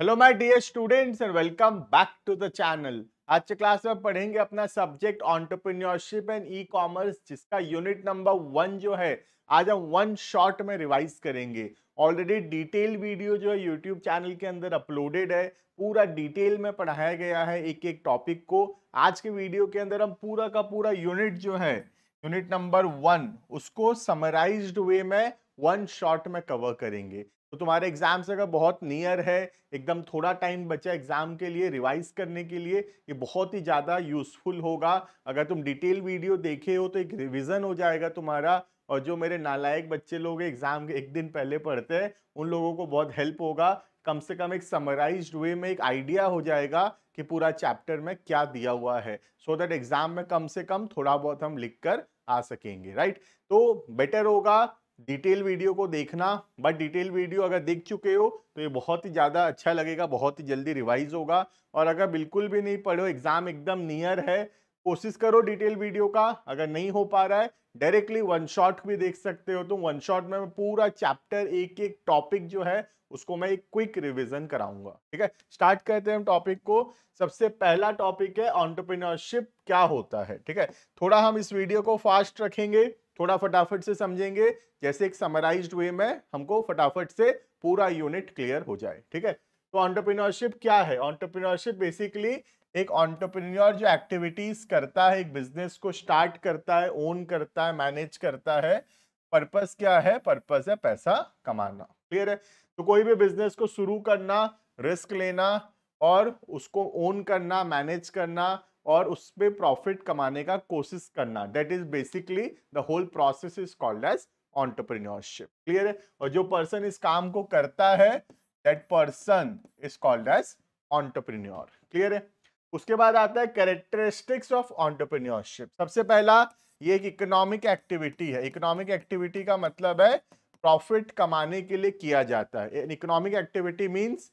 Hello my dear students and welcome back to the channel. आज के class में पढ़ेंगे अपना subject entrepreneurship and e commerce, जिसका यूनिट नंबर 1 जो है आज हम वन शॉट में रिवाइज करेंगे। ऑलरेडी डिटेल वीडियो जो है यूट्यूब चैनल के अंदर अपलोडेड है, पूरा डिटेल में पढ़ाया गया है एक एक टॉपिक को। आज के वीडियो के अंदर हम पूरा का पूरा यूनिट जो है यूनिट नंबर 1 उसको समराइज्ड वे में वन शॉट में कवर करेंगे। तो तुम्हारे एग्जाम से अगर बहुत नियर है, एकदम थोड़ा टाइम बचा एग्जाम के लिए रिवाइज करने के लिए, ये बहुत ही ज्यादा यूजफुल होगा। अगर तुम डिटेल वीडियो देखे हो तो एक रिवीजन हो जाएगा तुम्हारा, और जो मेरे नालायक बच्चे लोग एग्जाम के एक दिन पहले पढ़ते हैं उन लोगों को बहुत हेल्प होगा। कम से कम एक समराइज्ड वे में एक आइडिया हो जाएगा कि पूरा चैप्टर में क्या दिया हुआ है, सो दैट एग्जाम में कम से कम थोड़ा बहुत हम लिख कर आ सकेंगे। राइट, तो बेटर होगा डिटेल वीडियो को देखना। बट डिटेल वीडियो अगर देख चुके हो तो ये बहुत ही ज़्यादा अच्छा लगेगा, बहुत ही जल्दी रिवाइज होगा। और अगर बिल्कुल भी नहीं पढ़ो, एग्जाम एकदम नियर है, कोशिश करो डिटेल वीडियो का। अगर नहीं हो पा रहा है, डायरेक्टली वन शॉट भी देख सकते हो। तो वन शॉट में मैं पूरा चैप्टर एक एक टॉपिक जो है उसको मैं एक क्विक रिवीजन कराऊंगा। ठीक है, स्टार्ट करते हैं हम टॉपिक को। सबसे पहला टॉपिक है एंटरप्रेन्योरशिप क्या होता है। ठीक है, थोड़ा हम इस वीडियो को फास्ट रखेंगे, थोड़ा फटाफट से समझेंगे, जैसे एक समराइज्ड वे में हमको फटाफट से पूरा यूनिट क्लियर हो जाए। ठीक है, तो एंटरप्रेन्योरशिप क्या है? एंटरप्रेन्योरशिप बेसिकली एक एंटरप्रेन्योर जो एक्टिविटीज करता है, एक बिजनेस को स्टार्ट करता है, ओन करता है, मैनेज करता है। पर्पस क्या है? पर्पस है पैसा कमाना। क्लियर है? तो कोई भी बिजनेस को शुरू करना, रिस्क लेना और उसको ओन करना, मैनेज करना और उस पे प्रॉफिट कमाने का कोशिश करना, that is basically the whole process is called as entrepreneurship. Clear है? और जो पर्सन इस काम को करता है, that person is called as entrepreneur. Clear है? उसके बाद आता है कैरेक्टरिस्टिक्स ऑफ एंटरप्रेन्योरशिप। सबसे पहला, ये एक इकोनॉमिक एक्टिविटी है। इकोनॉमिक एक्टिविटी का मतलब है प्रॉफिट कमाने के लिए किया जाता है। इकोनॉमिक एक्टिविटी मींस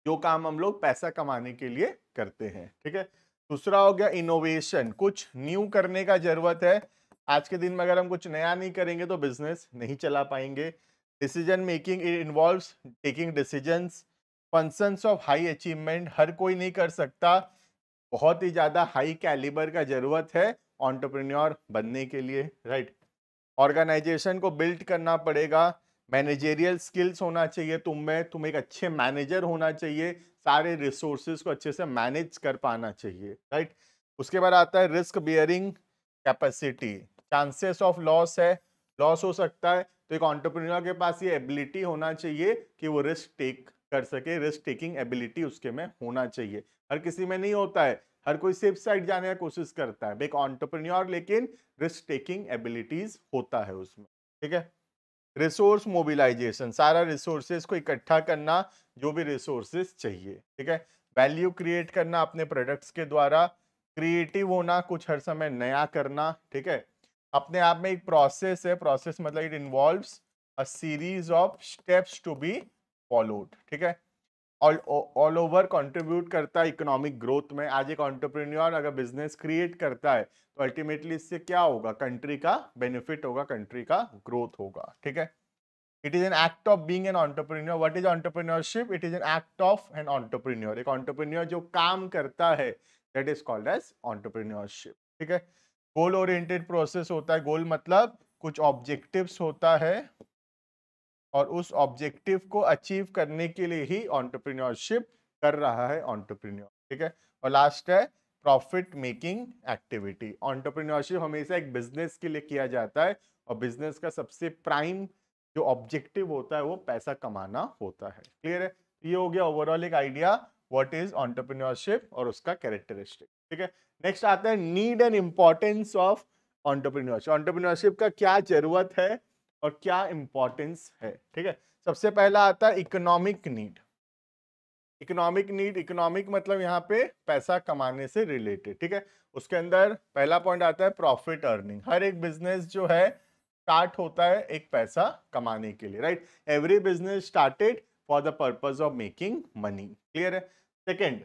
जो काम हम लोग पैसा कमाने के लिए करते हैं। ठीक है, दूसरा हो गया इनोवेशन, कुछ न्यू करने का जरूरत है। आज के दिन में अगर हम कुछ नया नहीं करेंगे तो बिजनेस नहीं चला पाएंगे। Decision making, it involves taking decisions. Functions of high achievement, हर कोई नहीं कर सकता, बहुत ही ज्यादा हाई कैलिबर का जरूरत है एंटरप्रेन्योर बनने के लिए। राइट, ऑर्गेनाइजेशन को बिल्ड करना पड़ेगा, मैनेजेरियल स्किल्स होना चाहिए तुम एक अच्छे मैनेजर होना चाहिए, सारे रिसोर्सेज को अच्छे से मैनेज कर पाना चाहिए। राइट, उसके बाद आता है risk bearing capacity. Chances of loss है, लॉस हो सकता है, तो एक एंटरप्रेन्योर के पास ये एबिलिटी होना चाहिए कि वो रिस्क टेक कर सके। रिस्क टेकिंग एबिलिटी उसके में होना चाहिए, हर किसी में नहीं होता है। हर कोई सेफ साइड जाने का कोशिश करता है, एक एंटरप्रेन्योर लेकिन रिस्क टेकिंग एबिलिटीज होता है उसमें। ठीक है, रिसोर्स मोबिलाइजेशन, सारा रिसोर्सेज को इकट्ठा करना, जो भी रिसोर्सेज चाहिए। ठीक है, वैल्यू क्रिएट करना अपने प्रोडक्ट्स के द्वारा, क्रिएटिव होना, कुछ हर समय नया करना। ठीक है, अपने आप में एक प्रोसेस है, प्रोसेस मतलब it involves a series of steps to be followed. ठीक है, ऑल ओवर कंट्रीब्यूट करता है इकोनॉमिक ग्रोथ में। आज एक एंटरप्रेन्योर अगर बिजनेस क्रिएट करता है तो अल्टीमेटली इससे क्या होगा? कंट्री का बेनिफिट होगा, कंट्री का ग्रोथ होगा। ठीक है, it is an act of being an entrepreneur. What is entrepreneurship? It is an act of an entrepreneur. एक एंटरप्रेन्योर जो काम करता है, that is called as entrepreneurship. ठीक है, गोल ओरिएंटेड प्रोसेस होता है। गोल मतलब कुछ ऑब्जेक्टिव्स होता है और उस ऑब्जेक्टिव को अचीव करने के लिए ही एंटरप्रेन्योरशिप कर रहा है एंटरप्रेन्योर। ठीक है, और लास्ट है प्रॉफिट मेकिंग एक्टिविटी। एंटरप्रेन्योरशिप हमेशा एक बिजनेस के लिए किया जाता है और बिजनेस का सबसे प्राइम जो ऑब्जेक्टिव होता है वो पैसा कमाना होता है। क्लियर है? ये हो गया ओवरऑल एक आइडिया व्हाट इज एंटरप्रेन्योरशिप और उसका कैरेक्टरिस्टिक। ठीक है, नेक्स्ट आता है need and importance of entrepreneurship. Entrepreneurship का क्या जरूरत है और क्या इंपॉर्टेंस है। ठीक है, सबसे पहला आता है economic need. Economic need, economic मतलब यहाँ पे पैसा कमाने से रिलेटेड। ठीक है, उसके अंदर पहला पॉइंट आता है प्रॉफिट अर्निंग। हर एक बिजनेस जो है स्टार्ट होता है एक पैसा कमाने के लिए। Right, every business started for the purpose of making money. Clear है? Second,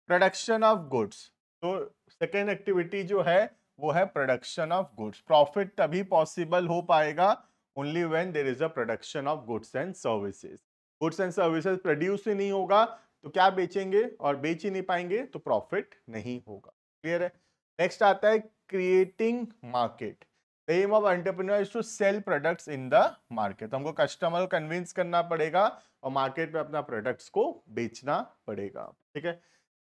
production of goods. तो सेकेंड एक्टिविटी जो है वो है प्रोडक्शन ऑफ गुड्स। प्रॉफिट तभी पॉसिबल हो पाएगा only when there is a production of goods and services. Goods and services produce ही नहीं होगा तो क्या बेचेंगे, और बेच ही नहीं पाएंगे तो प्रॉफिट नहीं होगा। क्लियर है। नेक्स्ट आता है creating market. The aim of entrepreneur is to sell products in the market. हमको कस्टमर को कन्विंस करना पड़ेगा और मार्केट में अपना प्रोडक्ट्स को बेचना पड़ेगा। ठीक है।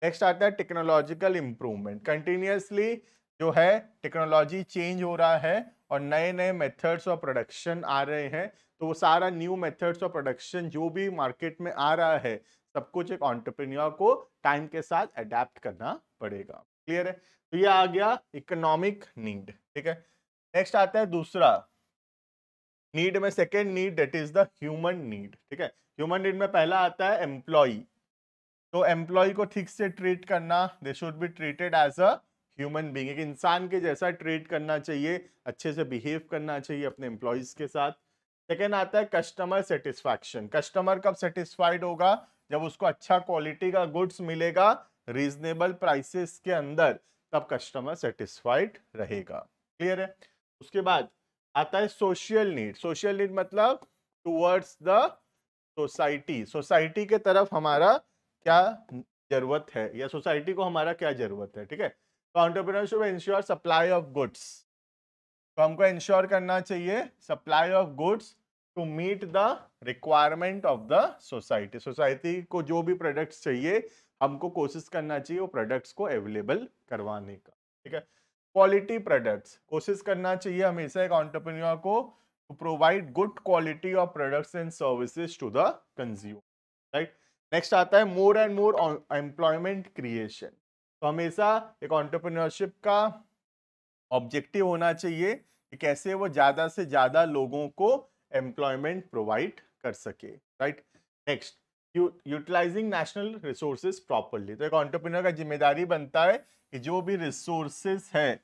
नेक्स्ट आता है टेक्नोलॉजिकल इंप्रूवमेंट। कंटिन्यूअसली जो है टेक्नोलॉजी चेंज हो रहा है और नए नए मेथड्स ऑफ प्रोडक्शन आ रहे हैं, तो वो सारा न्यू मेथड्स ऑफ प्रोडक्शन जो भी मार्केट में आ रहा है सब कुछ एक एंटरप्रेन्योर को टाइम के साथ अडेप्ट करना पड़ेगा। क्लियर है। तो ये आ गया इकोनॉमिक नीड। ठीक है। नेक्स्ट आता है दूसरा नीड में, second need, that is the human need. ठीक है। ह्यूमन नीड में पहला आता है एम्प्लॉय। तो एम्प्लॉय को ठीक से ट्रीट करना, they should be treated as a human being. एक इंसान के जैसा ट्रीट करना चाहिए, अच्छे से बिहेव करना चाहिए अपने एम्प्लॉयज के साथ। सेकेंड आता है कस्टमर सेटिस्फैक्शन। कस्टमर कब सेटिस्फाइड होगा, जब उसको अच्छा क्वालिटी का गुड्स मिलेगा रीजनेबल प्राइसेस के अंदर, तब कस्टमर सेटिस्फाइड रहेगा। क्लियर है। उसके बाद आता है सोशल नीड। सोशल नीड मतलब टुवर्ड्स द सोसाइटी। सोसाइटी के तरफ हमारा क्या जरूरत है या सोसाइटी को हमारा क्या जरूरत है। ठीक है। तो entrepreneurship ensure supply of goods. तो हमको इंश्योर करना चाहिए supply of goods to meet the requirement of the society. Society को जो भी प्रोडक्ट्स चाहिए हमको कोशिश करना चाहिए वो प्रोडक्ट्स को अवेलेबल करवाने का। ठीक है। क्वालिटी प्रोडक्ट्स, कोशिश करना चाहिए हमेशा एक एंटरप्रेन्योर को to provide good quality of products and services to the consumer. Right. Next आता है more and more employment creation. तो हमेशा एक एंटरप्रेन्योरशिप का ऑब्जेक्टिव होना चाहिए कि कैसे वो ज्यादा से ज्यादा लोगों को एम्प्लॉयमेंट प्रोवाइड कर सके। Right. Next utilising national resources properly. तो एक एंटरप्रेन्योर का जिम्मेदारी बनता है कि जो भी रिसोर्सेज है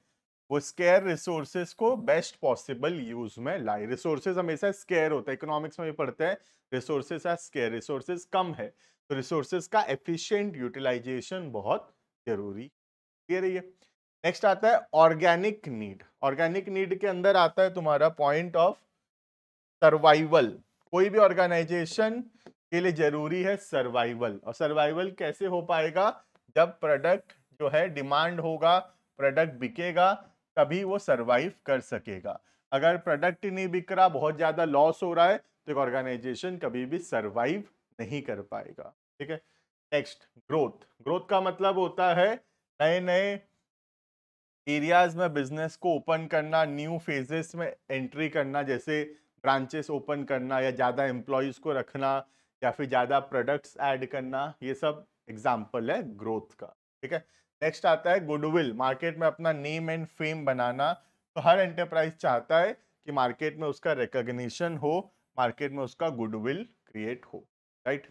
वो स्केयर रिसोर्सेज को बेस्ट पॉसिबल यूज में लाए। रिसोर्सेज हमेशा स्केयर होता है, इकोनॉमिक्स में भी पढ़ते हैं रिसोर्सेज आर स्केयर, रिसोर्सेज कम है तो रिसोर्सेज का एफिशिएंट यूटिलाइजेशन बहुत जरूरी है। नेक्स्ट आता है ऑर्गेनिक नीड। ऑर्गेनिक नीड के अंदर आता है तुम्हारा पॉइंट ऑफ सर्वाइवल। कोई भी ऑर्गेनाइजेशन के लिए जरूरी है सर्वाइवल, और सर्वाइवल कैसे हो पाएगा, जब प्रोडक्ट जो है डिमांड होगा, प्रोडक्ट बिकेगा, तभी वो सर्वाइव कर सकेगा। अगर प्रोडक्ट ही नहीं बिक रहा, बहुत ज्यादा लॉस हो रहा है, तो एक ऑर्गेनाइजेशन कभी भी सर्वाइव नहीं कर पाएगा। ठीक है। Next growth. ग्रोथ का मतलब होता है नए नए एरियाज में बिजनेस को ओपन करना, न्यू फेजेस में एंट्री करना, जैसे ब्रांचेस ओपन करना या ज़्यादा एम्प्लॉयज़ को रखना या फिर ज़्यादा प्रोडक्ट्स ऐड करना, ये सब एग्जाम्पल है ग्रोथ का। ठीक है। नेक्स्ट आता है गुडविल। मार्केट में अपना नेम एंड फेम बनाना। तो हर एंटरप्राइज चाहता है कि मार्केट में उसका रिकॉग्निशन हो, मार्केट में उसका गुडविल क्रिएट हो। Right.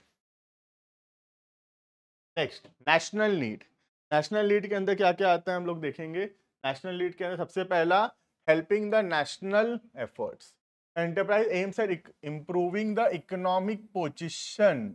Next national need. National need के अंदर क्या क्या आता है हम लोग देखेंगे। नेशनल नीड के अंदर सबसे पहला helping the national efforts. Enterprise aims at improving the economic position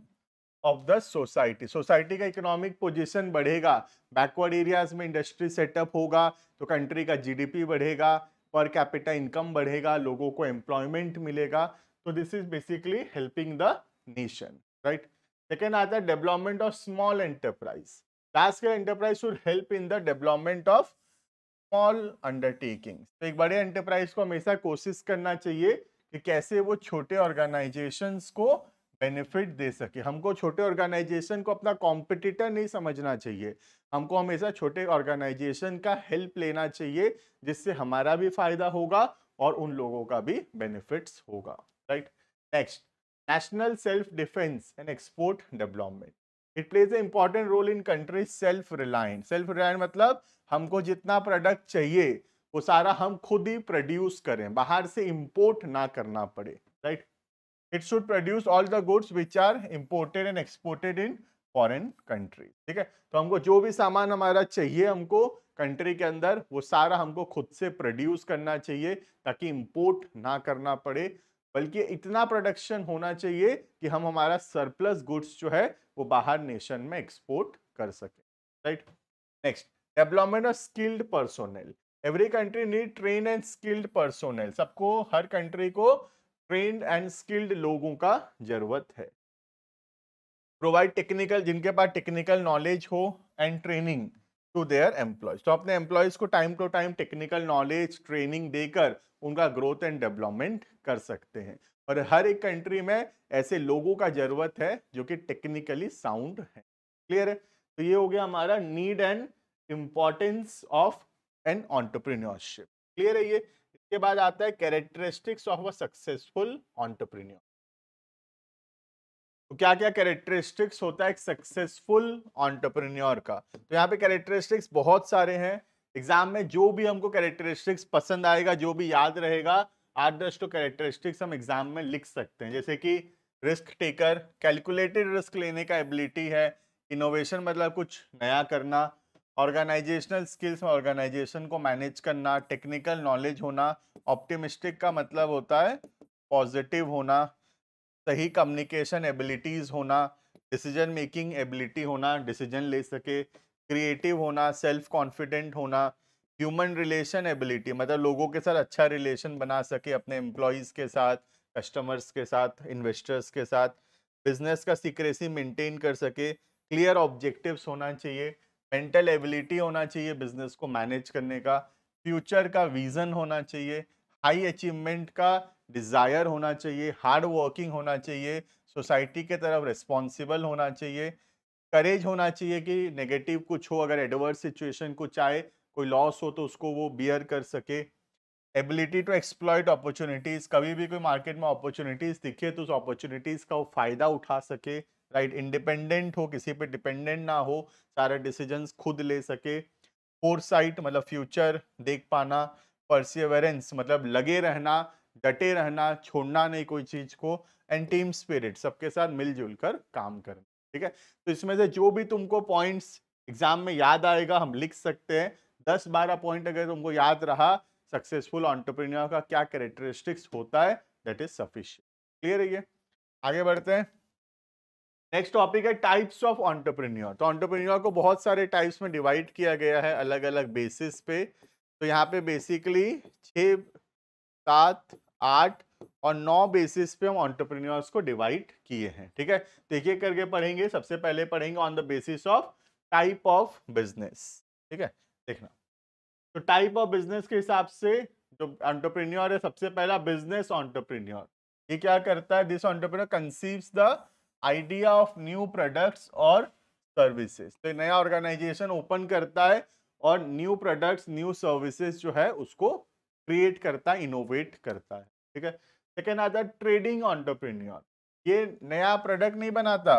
of the society. Society का इकोनॉमिक पोजीशन बढ़ेगा, बैकवर्ड एरियाज में इंडस्ट्री सेटअप होगा तो कंट्री का जीडीपी बढ़ेगा, पर कैपिटा इनकम बढ़ेगा, लोगों को एम्प्लॉयमेंट मिलेगा। तो this is basically helping the nation. Right. Second आता है development of small enterprise. Large scale enterprise should help in the development of small undertaking. तो एक बड़े एंटरप्राइज को हमेशा कोशिश करना चाहिए कि कैसे वो छोटे ऑर्गेनाइजेशंस को बेनिफिट दे सके। हमको छोटे ऑर्गेनाइजेशन को अपना कॉम्पिटिटर नहीं समझना चाहिए, हमको हमेशा छोटे ऑर्गेनाइजेशन का हेल्प लेना चाहिए, जिससे हमारा भी फायदा होगा और उन लोगों का भी बेनिफिट्स होगा। Right. Next national self-defense and export development. It plays an important role in countries self-reliant. Self-reliant मतलब हमको जितना प्रोडक्ट चाहिए वो सारा हम खुद ही प्रोड्यूस करें, बाहर से इंपोर्ट ना करना पड़े। Right. It should produce all the goods which are imported and exported in foreign country. ठीक है। तो हमको जो भी सामान हमारा चाहिए हमको कंट्री के अंदर, वो सारा हमको खुद से प्रोड्यूस करना चाहिए ताकि इंपोर्ट ना करना पड़े, बल्कि इतना प्रोडक्शन होना चाहिए कि हम हमारा सरप्लस गुड्स जो है वो बाहर नेशन में एक्सपोर्ट कर सके। Right. Next development of skilled personnel. Every country need train and skilled personnel. सबको, हर कंट्री को ट्रेन्ड एंड स्किल्ड लोगों का जरूरत है। प्रोवाइड टेक्निकल, जिनके पास टेक्निकल नॉलेज हो and training to their employees. तो अपने एम्प्लॉयज को time to time technical knowledge training देकर उनका ग्रोथ एंड डेवलपमेंट कर सकते हैं। और हर एक कंट्री में ऐसे लोगों का जरूरत है जो कि टेक्निकली साउंड है। क्लियर है? तो ये हो गया हमारा need and importance of N entrepreneurship. Clear है ये? इसके बाद आता है characteristics of a successful entrepreneur. तो क्या क्या कैरेक्टरिस्टिक्स होता है एक सक्सेसफुल एंटरप्रेन्योर का? तो यहाँ पे कैरेक्टरिस्टिक्स बहुत सारे हैं। एग्जाम में जो भी हमको कैरेक्टरिस्टिक्स पसंद आएगा, जो भी याद रहेगा, 8-10 तो कैरेक्टरिस्टिक्स हम एग्जाम में लिख सकते हैं। जैसे कि रिस्क टेकर, कैलकुलेटेड रिस्क लेने का एबिलिटी है। इनोवेशन मतलब कुछ नया करना। ऑर्गेनाइजेशनल स्किल्स में ऑर्गेनाइजेशन को मैनेज करना। टेक्निकल नॉलेज होना। ऑप्टिमिस्टिक का मतलब होता है पॉजिटिव होना। सही कम्युनिकेशन एबिलिटीज होना। डिसीजन मेकिंग एबिलिटी होना, डिसीजन ले सके। क्रिएटिव होना, सेल्फ कॉन्फिडेंट होना। ह्यूमन रिलेशन एबिलिटी मतलब लोगों के साथ अच्छा रिलेशन बना सके, अपने एम्प्लॉयज के साथ, कस्टमर्स के साथ, इन्वेस्टर्स के साथ। बिजनेस का सीक्रेसी मेंटेन कर सके। क्लियर ऑब्जेक्टिव्स होना चाहिए। मेंटल एबिलिटी होना चाहिए बिजनेस को मैनेज करने का। फ्यूचर का विजन होना चाहिए। हाई अचीवमेंट का डिजायर होना चाहिए। हार्ड वर्किंग होना चाहिए। सोसाइटी के तरफ रिस्पॉन्सिबल होना चाहिए। करेज होना चाहिए कि नेगेटिव कुछ हो, अगर एडवर्स सिचुएशन कुछ आए, कोई लॉस हो तो उसको वो बियर कर सके। एबिलिटी टू एक्सप्लॉइट अपॉर्चुनिटीज, कभी भी कोई मार्केट में अपॉर्चुनिटीज दिखे तो उस अपॉर्चुनिटीज का वो फायदा उठा सके। राइट? इंडिपेंडेंट हो, किसी पे डिपेंडेंट ना हो, सारे डिसीजंस खुद ले सके। फोरसाइट मतलब फ्यूचर देख पाना। परसिवरेंस मतलब लगे रहना, डटे रहना, छोड़ना नहीं कोई चीज को। एंड टीम स्पिरिट, सबके साथ मिलजुल कर काम करना। ठीक है? तो इसमें से जो भी तुमको पॉइंट्स एग्जाम में याद आएगा हम लिख सकते हैं। 10-12 पॉइंट अगर तुमको याद रहा सक्सेसफुल एंटरप्रेन्योर का क्या कैरेक्टरिस्टिक्स होता है, दैट इज सफिशिएंट। क्लियर है ये? आगे बढ़ते हैं। नेक्स्ट टॉपिक है टाइप्स ऑफ एंटरप्रेन्योर। तो एंटरप्रेन्योर को बहुत सारे टाइप्स में डिवाइड किया गया है अलग अलग बेसिस पे। तो यहाँ पे बेसिकली 6, 7, 8 और 9 बेसिस पे हम एंटरप्रेन्योर्स को डिवाइड किए हैं। ठीक है? तो एक एक करके पढ़ेंगे। सबसे पहले पढ़ेंगे on the basis of type of business. ठीक है? देखना, तो टाइप ऑफ बिजनेस के हिसाब से जो एंटरप्रेन्योर है, सबसे पहला बिजनेस एंटरप्रेन्योर। ये क्या करता है? This entrepreneur conceives the idea of new products और सर्विसेज। तो नया ऑर्गेनाइजेशन ओपन करता है और न्यू प्रोडक्ट्स, न्यू सर्विसेज जो है उसको क्रिएट करता है, इनोवेट करता है। ठीक है? सेकेंड आता है ट्रेडिंग एंटरप्रेन्योर। ये नया प्रोडक्ट नहीं बनाता,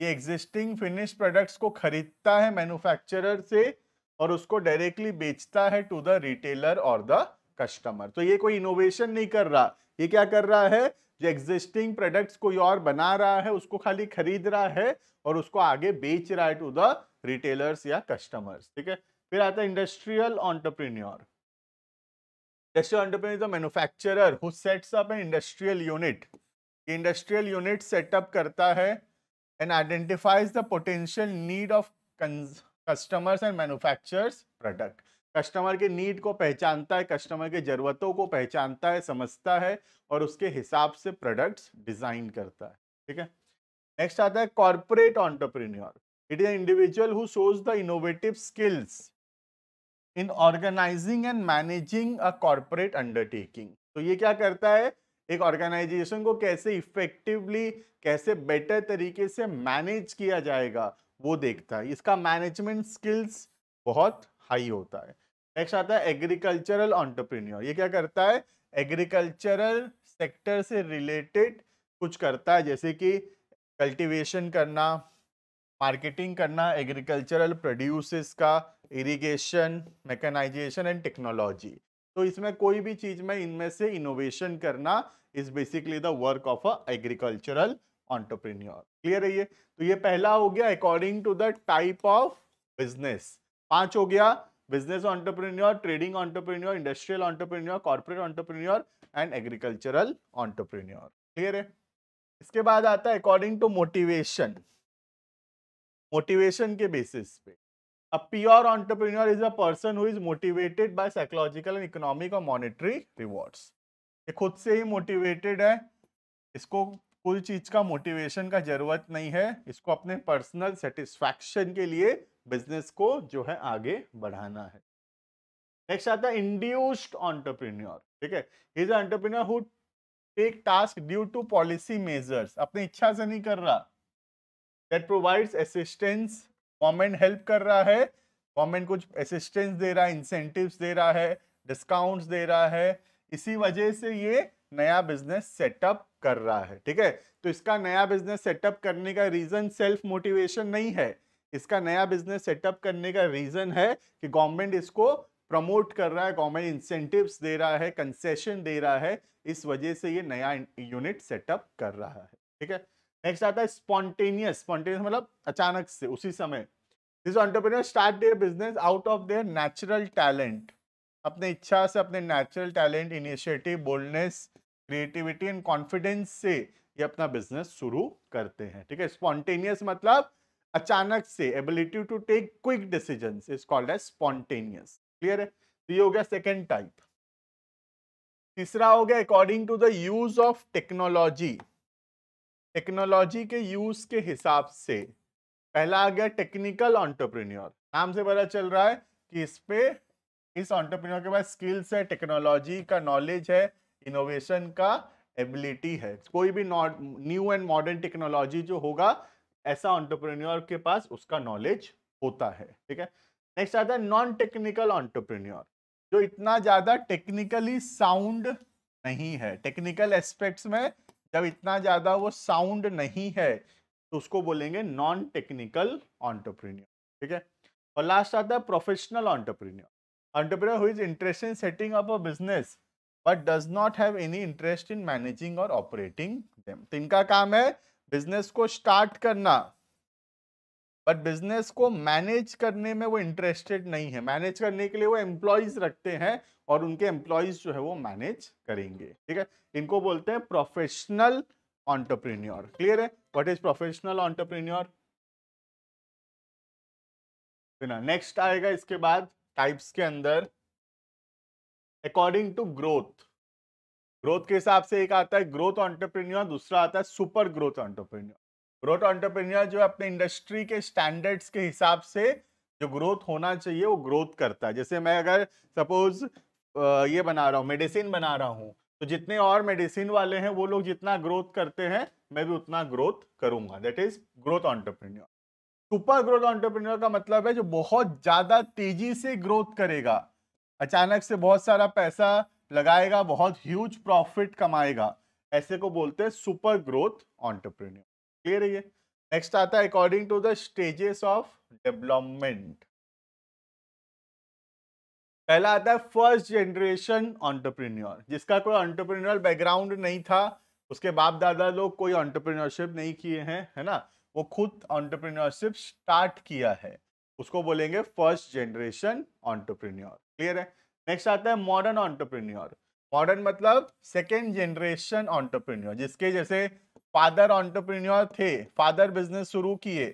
ये एग्जिस्टिंग फिनिश प्रोडक्ट्स को खरीदता है मैन्युफैक्चरर से और उसको डायरेक्टली बेचता है टू द रिटेलर और द कस्टमर। तो ये कोई इनोवेशन नहीं कर रहा, ये क्या कर रहा है? जो एग्जिस्टिंग प्रोडक्ट्स कोई और बना रहा है उसको खाली खरीद रहा है और उसको आगे बेच रहा है टू द रिटेलर्स या कस्टमर्स। ठीक है? फिर आता है industrial entrepreneur. Industrial entrepreneur manufacturer who sets up an industrial unit. Industrial unit setup करता है and identifies the potential need of customers and manufacturers product। Customer के नीड को पहचानता है, कस्टमर के जरूरतों को पहचानता है, समझता है और उसके हिसाब से प्रोडक्ट्स डिजाइन करता है। ठीक है? नेक्स्ट आता है corporate entrepreneur. It is individual who shows the innovative skills in organising and managing a corporate undertaking. तो ये क्या करता है? एक ऑर्गेनाइजेशन को कैसे इफेक्टिवली, कैसे बेटर तरीके से मैनेज किया जाएगा वो देखता है। इसका मैनेजमेंट स्किल्स बहुत हाई होता है। नेक्स्ट आता है एग्रीकल्चरल एंटरप्रेन्योर। ये क्या करता है? एग्रीकल्चरल सेक्टर से रिलेटेड कुछ करता है, जैसे कि कल्टीवेशन करना, मार्केटिंग करना एग्रीकल्चरल प्रोड्यूसेस का, इरिगेशन, मैकेनाइजेशन एंड टेक्नोलॉजी। तो इसमें कोई भी चीज में इनमें से इनोवेशन करना is basically the work of a agricultural entrepreneur. Clear है ये? तो ये पहला हो गया according to the type of business. 5 हो गया, business entrepreneur, trading entrepreneur, industrial entrepreneur, corporate entrepreneur and agricultural entrepreneur. Clear है? इसके बाद आता है अकॉर्डिंग टू मोटिवेशन। मोटिवेशन के बेसिस पे a pure entrepreneur is a person who is motivated by psychological and economic or monetary rewards। ये खुद से ही मोटिवेटेड है, इसको कोई चीज का मोटिवेशन का जरूरत नहीं है, इसको अपने पर्सनल सेटिस्फैक्शन के लिए बिजनेस को जो है आगे बढ़ाना है। नेक्स्ट आता है इंड्यूस्ड एंटरप्रेन्योर। ठीक है, is entrepreneur who take task due to policy measures, अपनी इच्छा से नहीं कर रहा। That provides assistance, government help कर रहा है, गवर्नमेंट कुछ असिस्टेंस दे रहा है, इंसेंटिव्स दे रहा है, डिस्काउंट्स दे रहा है, इसी वजह से ये नया बिजनेस सेटअप कर रहा है। ठीक है, तो इसका नया बिजनेस सेटअप करने का रीजन सेल्फ मोटिवेशन नहीं है, इसका नया बिजनेस सेटअप करने का रीजन है कि गवर्नमेंट इसको प्रमोट कर रहा है, गवर्नमेंट इंसेंटिव्स दे रहा है, कंसेशन दे रहा है, इस वजह से ये नया यूनिट सेटअप कर रहा है। ठीक है, नेक्स्ट आता है स्पॉन्टेनियस। स्पॉन्टेनियस मतलब अचानक से, उसी समय। This entrepreneur start their business out of their natural talent, अपने इच्छा से, अपने natural talent, initiative, boldness, creativity and confidence से ये अपना बिजनेस शुरू करते हैं। ठीक है, स्पॉन्टेनियस मतलब अचानक से, ability to take quick decisions is called as spontaneous. Clear है, तो ये हो गया सेकेंड टाइप। तीसरा हो गया according to the use of technology, technology के यूज के हिसाब से। पहला आ गया टेक्निकल एंटरप्रेन्योर, नाम से पता चल रहा है कि इस एंटरप्रेन्योर के पास स्किल्स है, टेक्नोलॉजी का नॉलेज है, इनोवेशन का एबिलिटी है। कोई भी न्यू एंड मॉडर्न टेक्नोलॉजी जो होगा, ऐसा एंटरप्रेन्योर के पास उसका नॉलेज होता है। ठीक है, नेक्स्ट आता है नॉन टेक्निकल एंटरप्रेन्योर, जो इतना ज्यादा टेक्निकली साउंड नहीं है, टेक्निकल एस्पेक्ट्स में जब इतना ज्यादा वो साउंड नहीं है तो उसको बोलेंगे नॉन टेक्निकल एंटरप्रेन्योर। ठीक है, और लास्ट आता है professional entrepreneur, entrepreneur who is interested in setting up a business but does not have any interest in managing और ऑपरेटिंग देम। तो इनका काम है बिजनेस को स्टार्ट करना, बट बिजनेस को मैनेज करने में वो इंटरेस्टेड नहीं है। मैनेज करने के लिए वो एम्प्लॉयज रखते हैं और उनके एम्प्लॉयज जो है वो मैनेज करेंगे। ठीक है, इनको बोलते हैं प्रोफेशनल एंटरप्रेन्योर। क्लियर है, what is professional entrepreneur? Next आएगा इसके बाद टाइप्स के अंदर अकॉर्डिंग टू ग्रोथ। ग्रोथ के हिसाब से एक आता है ग्रोथ एंटरप्रेन्योर, दूसरा आता है super growth entrepreneur. Growth entrepreneur जो अपने इंडस्ट्री के स्टैंडर्ड्स के हिसाब से जो ग्रोथ होना चाहिए वो ग्रोथ करता है। जैसे मैं अगर सपोज ये बना रहा हूँ, मेडिसिन बना रहा हूँ, तो जितने और मेडिसिन वाले हैं वो लोग जितना ग्रोथ करते हैं मैं भी उतना ग्रोथ करूंगा, that is growth entrepreneur. Super growth entrepreneur का मतलब है जो बहुत ज्यादा तेजी से ग्रोथ करेगा, अचानक से बहुत सारा पैसा लगाएगा, बहुत ह्यूज प्रॉफिट कमाएगा, ऐसे को बोलते हैं सुपर ग्रोथ एंटरप्रेन्योर। क्लियर है ये? नेक्स्ट आता है according to the stages of development. पहला आता है फर्स्ट जनरेशन एंटरप्रेन्योर, जिसका कोई एंटरप्रेन्योर बैकग्राउंड नहीं था, उसके बाप दादा लोग कोई एंटरप्रेन्योरशिप नहीं किए हैं, है ना, वो खुद एंटरप्रेन्योरशिप स्टार्ट किया है, उसको बोलेंगे फर्स्ट जनरेशन एंटरप्रेन्योर। क्लियर है? नेक्स्ट आता है मॉडर्न एंटरप्रेन्योर। मॉडर्न मतलब सेकेंड जनरेशन एंटरप्रेन्योर, जिसके जैसे फादर एंटरप्रेन्योर थे, फादर बिजनेस शुरू किए,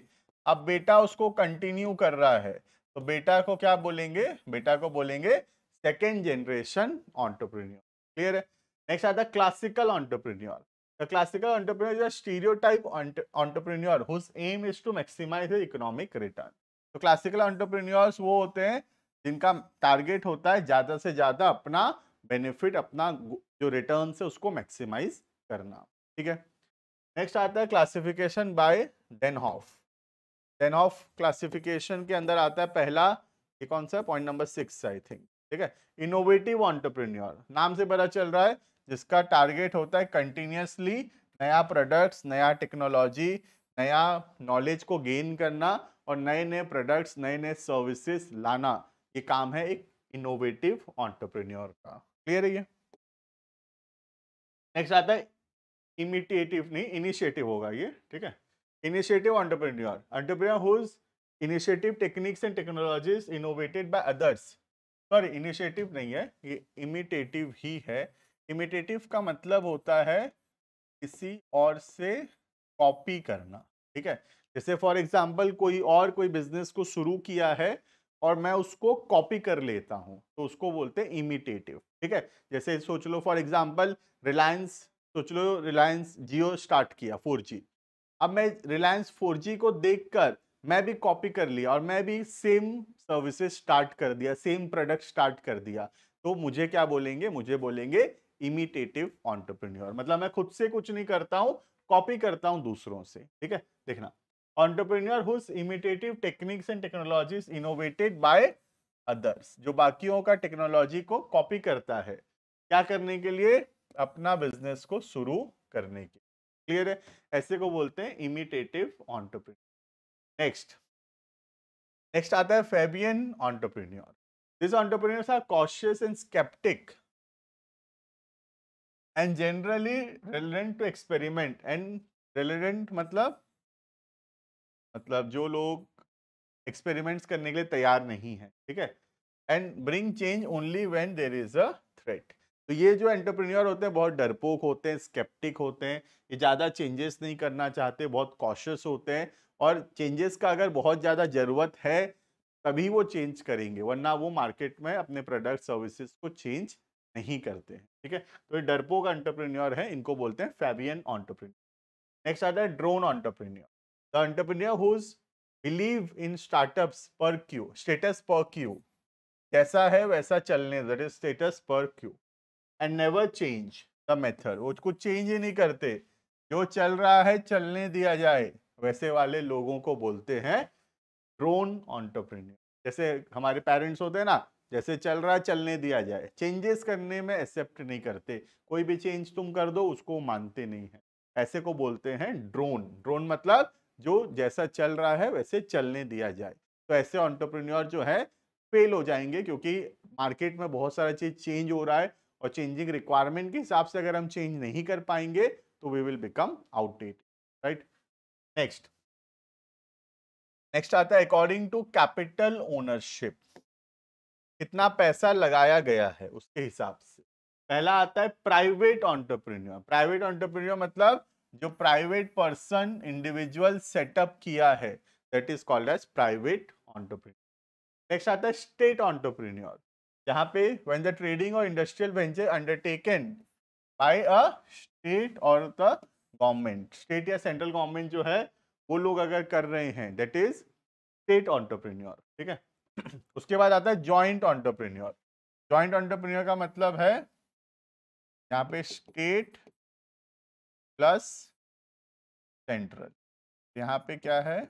अब बेटा उसको कंटिन्यू कर रहा है, तो बेटा को क्या बोलेंगे? बेटा को बोलेंगे सेकेंड जनरेशन एंटरप्रेन्योर। क्लियर है? नेक्स्ट आता है classical entrepreneur. The classical entrepreneur is a stereotype entrepreneur whose aim is to maximize the economic return. तो क्लासिकल एंटरप्रेन्योर्स वो होते हैं जिनका टारगेट होता है ज्यादा से ज्यादा अपना बेनिफिट, अपना जो रिटर्न है उसको मैक्सिमाइज करना। ठीक है, नेक्स्ट आता है क्लासिफिकेशन बाय डेनहॉफ। डेनहॉफ क्लासिफिकेशन के अंदर आता है पहला, ये कौन सा है? Point number 6 I think. ठीक है, इनोवेटिव एंटरप्रेन्योर, नाम से पता चल रहा है जिसका टारगेट होता है कंटिन्यूअसली नया प्रोडक्ट्स, नया टेक्नोलॉजी, नया नॉलेज को गेन करना और नए नए प्रोडक्ट्स, नए नए सर्विसेज लाना, ये काम है एक इनोवेटिव एंटरप्रेन्योर का। क्लियर है ये? नेक्स्ट आता है इमिटेटिव, नहीं इनिशिएटिव होगा ये। ठीक है, initiative entrepreneur, entrepreneur whose initiative techniques and technologies innovated by others. Sorry, initiative नहीं है ये, इमिटेटिव ही है। इमिटेटिव का मतलब होता है किसी और से कॉपी करना। ठीक है, जैसे फॉर एग्जांपल कोई बिजनेस को शुरू किया है और मैं उसको कॉपी कर लेता हूं, तो उसको बोलते हैं इमिटेटिव। ठीक है, जैसे सोच लो फॉर एग्जांपल रिलायंस सोच लो रिलायंस जियो स्टार्ट किया 4G। अब मैं रिलायंस 4G को देखकर मैं भी कॉपी कर लिया और मैं भी सेम सर्विसेज स्टार्ट कर दिया, सेम प्रोडक्ट स्टार्ट कर दिया, तो मुझे क्या बोलेंगे? मुझे बोलेंगे इमिटेटिव एंटरप्रेन्योर। मतलब मैं खुद से कुछ नहीं करता हूं, कॉपी करता हूं दूसरों से। ठीक है, देखना, entrepreneur whose imitative techniques and technologies innovated by others, जो बाकियों का टेक्नोलॉजी को कॉपी करता है, क्या करने के लिए? अपना बिजनेस को शुरू करने के। क्लियर है? ऐसे को बोलते हैं इमिटेटिव एंटरप्रेन्योर। नेक्स्ट नेक्स्ट आता है Fabian entrepreneur. This entrepreneurs are cautious and sceptic and generally relevant to experiment and relevant मतलब जो लोग एक्सपेरिमेंट्स करने के लिए तैयार नहीं है। ठीक है, and bring change only when there is a threat. तो ये जो एंटरप्रेन्योर होते हैं बहुत डरपोक होते हैं, स्केप्टिक होते हैं, ये ज़्यादा चेंजेस नहीं करना चाहते, बहुत कॉशियस होते हैं, और चेंजेस का अगर बहुत ज़्यादा ज़रूरत है तभी वो चेंज करेंगे, वरना वो मार्केट में अपने प्रोडक्ट सर्विसेज को चेंज नहीं करते हैं। ठीक है, तो ये डरपोक एंटरप्रेन्योर है, इनको बोलते हैं फेबियन एंटरप्रेन्योर। नेक्स्ट आता है drone entrepreneur. The entrepreneur whose believe in startups पर क्यू, स्टेटस पर क्यू, कैसा है वैसा चलने, दैट इज स्टेटस पर क्यू, and never change the method, वो कुछ चेंज ही नहीं करते, जो चल रहा है चलने दिया जाए, वैसे वाले लोगों को बोलते हैं ड्रोन एंटरप्रेन्योर। जैसे हमारे पेरेंट्स होते हैं ना, जैसे चल रहा है चलने दिया जाए, चेंजेस करने में एक्सेप्ट नहीं करते, कोई भी चेंज तुम कर दो उसको मानते नहीं है, ऐसे को बोलते हैं ड्रोन। ड्रोन मतलब जो जैसा चल रहा है वैसे चलने दिया जाए। तो ऐसे एंटरप्रेन्योर जो है फेल हो जाएंगे, क्योंकि मार्केट में बहुत सारा चीज चेंज हो रहा है और चेंजिंग रिक्वायरमेंट के हिसाब से अगर हम चेंज नहीं कर पाएंगे तो we will become outdated. Right, next next आता है अकॉर्डिंग टू कैपिटल ओनरशिप, कितना पैसा लगाया गया है उसके हिसाब से। पहला आता है प्राइवेट एंटरप्रेन्योर। प्राइवेट एंटरप्रेन्योर मतलब जो प्राइवेट पर्सन इंडिविजुअल सेटअप किया है, that is called as private entrepreneur. Next आता है स्टेट एंटरप्रेन्योर, जहां पे व्हेन द ट्रेडिंग और industrial venture undertaken by a state और द गवर्नमेंट, स्टेट या सेंट्रल गवर्नमेंट जो है वो लोग अगर कर रहे हैं, दैट इज स्टेट एंटरप्रेन्योर। ठीक है, उसके बाद आता है जॉइंट एंटरप्रेन्योर। जॉइंट एंटरप्रेन्योर का मतलब है यहाँ पे स्टेट प्लस सेंट्रल, यहाँ पे क्या है?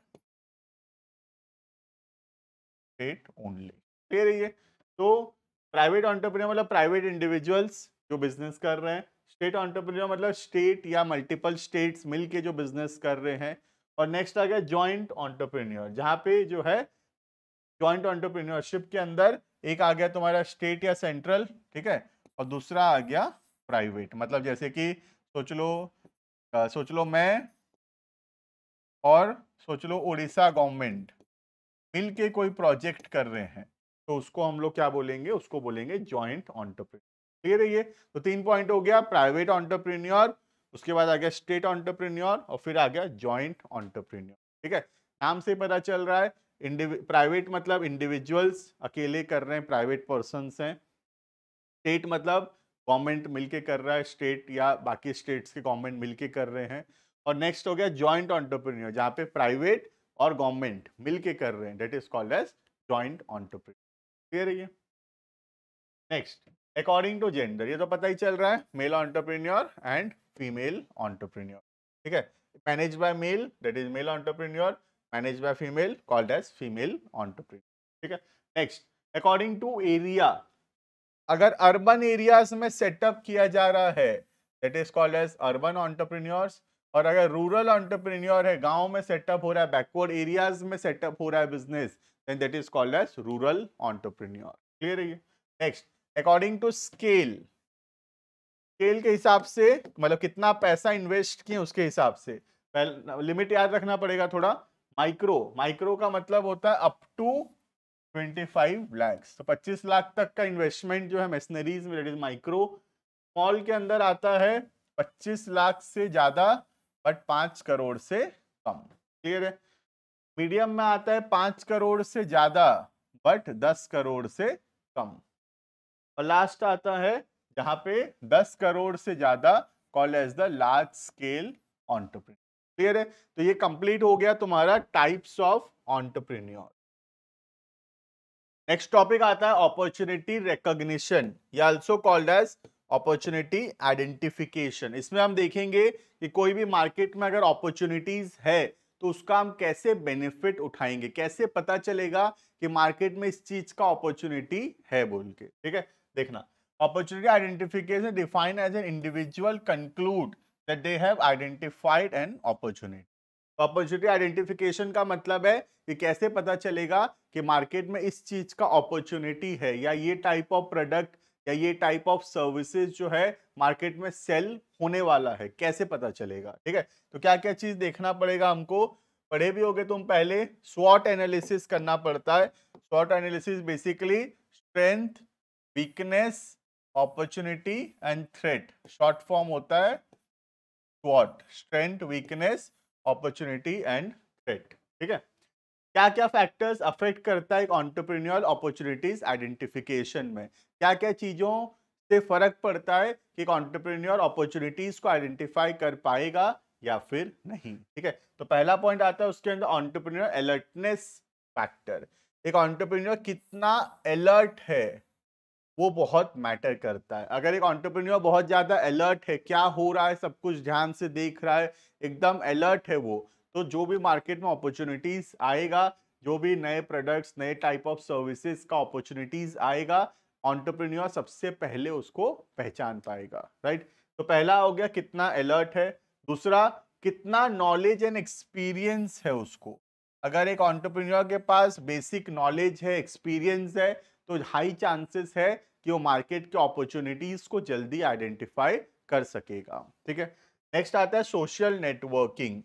State only. क्लियर है ये? तो प्राइवेट एंटरप्रेन्योर मतलब प्राइवेट इंडिविजुअल्स जो बिजनेस कर रहे हैं, स्टेट एंटरप्रेन्योर मतलब स्टेट या मल्टीपल स्टेट्स मिलके जो बिजनेस कर रहे हैं, और नेक्स्ट आ गया जॉइंट एंटरप्रेन्योर, जहां पे जो है जॉइंट एंटरप्रेन्योरशिप के अंदर एक आ गया तुम्हारा स्टेट या सेंट्रल, ठीक है, और दूसरा आ गया प्राइवेट। मतलब जैसे कि सोच लो मैं और सोच लो उड़ीसा गवर्नमेंट मिल के कोई प्रोजेक्ट कर रहे हैं, तो उसको हम लोग क्या बोलेंगे? उसको बोलेंगे जॉइंट एंटरप्रेन्योर। क्लियर है ये? तो 3 पॉइंट हो गया, प्राइवेट एंटरप्रेन्योर, उसके बाद आ गया स्टेट एंटरप्रेन्योर, और फिर आ गया जॉइंट एंटरप्रेन्योर। ठीक है, नाम से पता चल रहा है प्राइवेट मतलब इंडिविजुअल्स अकेले कर रहे हैं, प्राइवेट पर्सन हैं। स्टेट मतलब गवर्नमेंट मिलके कर रहा है, स्टेट या बाकी स्टेट्स के गवर्नमेंट मिलके कर रहे हैं। और नेक्स्ट हो गया जॉइंट एंटरप्रेन्योर, जहां पे प्राइवेट और गवर्नमेंट मिलके कर रहे हैं, that is called as joint entrepreneur. Clear है ये? नेक्स्ट, अकॉर्डिंग टू जेंडर, ये तो पता ही चल रहा है, male entrepreneur and female entrepreneur. ठीक है, manage by male that is male entrepreneur, manage by female called as female entrepreneur. ठीक है, नेक्स्ट, अकॉर्डिंग टू एरिया, अगर अर्बन एरियाज में सेटअप किया जा रहा है, that is called as urban entrepreneurs, और अगर रूरल एंटरप्रेन्योर है, गांव में सेटअप हो रहा है, बैकवर्ड एरियाज में सेटअप हो रहा है business, then that is called as rural entrepreneur. Clear है ये? Next, according to scale, scale के हिसाब से मतलब कितना पैसा इन्वेस्ट किए उसके हिसाब से, पहले लिमिट याद रखना पड़ेगा थोड़ा। माइक्रो, माइक्रो का मतलब होता है अप टू 25 lakhs, तो 25 लाख तक का इन्वेस्टमेंट जो है मशीनरीज में, दैट इज माइक्रो। स्मॉल के अंदर आता है 25 लाख से ज्यादा बट 5 करोड़ से कम। क्लियर है? मीडियम में आता है 5 करोड़ से ज्यादा बट 10 करोड़ से कम, और लास्ट आता है जहां पे 10 करोड़ से ज्यादा called as the large scale entrepreneur. Clear है? तो ये कंप्लीट हो गया तुम्हारा types of entrepreneur. Next topic आता है अपॉर्चुनिटी रिकॉग्निशन, या also called as opportunity identification. इसमें हम देखेंगे कि कोई भी मार्केट में अगर अपॉर्चुनिटीज है तो उसका हम कैसे बेनिफिट उठाएंगे, कैसे पता चलेगा कि मार्केट में इस चीज का अपॉर्चुनिटी है बोल के। ठीक है, देखना, opportunity identification define as an individual conclude that they have identified an opportunity. Opportunity identification का मतलब है कि कैसे पता चलेगा कि मार्केट में इस चीज का अपॉर्चुनिटी है, या ये टाइप ऑफ प्रोडक्ट या ये टाइप ऑफ सर्विसेज जो है मार्केट में सेल होने वाला है, कैसे पता चलेगा। ठीक है, तो क्या क्या चीज देखना पड़ेगा हमको, पढ़े भी होगे तुम पहले, स्वॉट एनालिसिस करना पड़ता है। स्वॉट analysis basically strength, weakness, opportunity and threat, short form होता है स्वॉट, strength, weakness, opportunity and threat. ठीक है, क्या क्या फैक्टर्स अफेक्ट करता है एक एंटरप्रेन्योर अपॉर्चुनिटीज आइडेंटिफिकेशन में, क्या क्या चीजों से फर्क पड़ता है कि एक एंटरप्रेन्योर अपॉर्चुनिटीज को आइडेंटिफाई कर पाएगा या फिर नहीं। ठीक है, तो पहला पॉइंट आता है उसके अंदर एंटरप्रेन्योर अलर्टनेस फैक्टर। एक एंटरप्रेन्योर कितना अलर्ट है वो बहुत मैटर करता है। अगर एक एंटरप्रेन्योर बहुत ज्यादा अलर्ट है, क्या हो रहा है सब कुछ ध्यान से देख रहा है, एकदम अलर्ट है वो, तो जो भी मार्केट में अपॉर्चुनिटीज आएगा, जो भी नए प्रोडक्ट्स, नए टाइप ऑफ सर्विसेज का अपॉर्चुनिटीज आएगा, एंटरप्रेन्योर सबसे पहले उसको पहचान पाएगा। राइट, तो पहला हो गया कितना अलर्ट है। दूसरा, कितना नॉलेज एंड एक्सपीरियंस है उसको। अगर एक एंटरप्रेन्योर के पास बेसिक नॉलेज है, एक्सपीरियंस है, तो हाई चांसेस है कि वो मार्केट के अपॉर्चुनिटीज को जल्दी आइडेंटिफाई कर सकेगा। ठीक है, नेक्स्ट आता है सोशल नेटवर्किंग।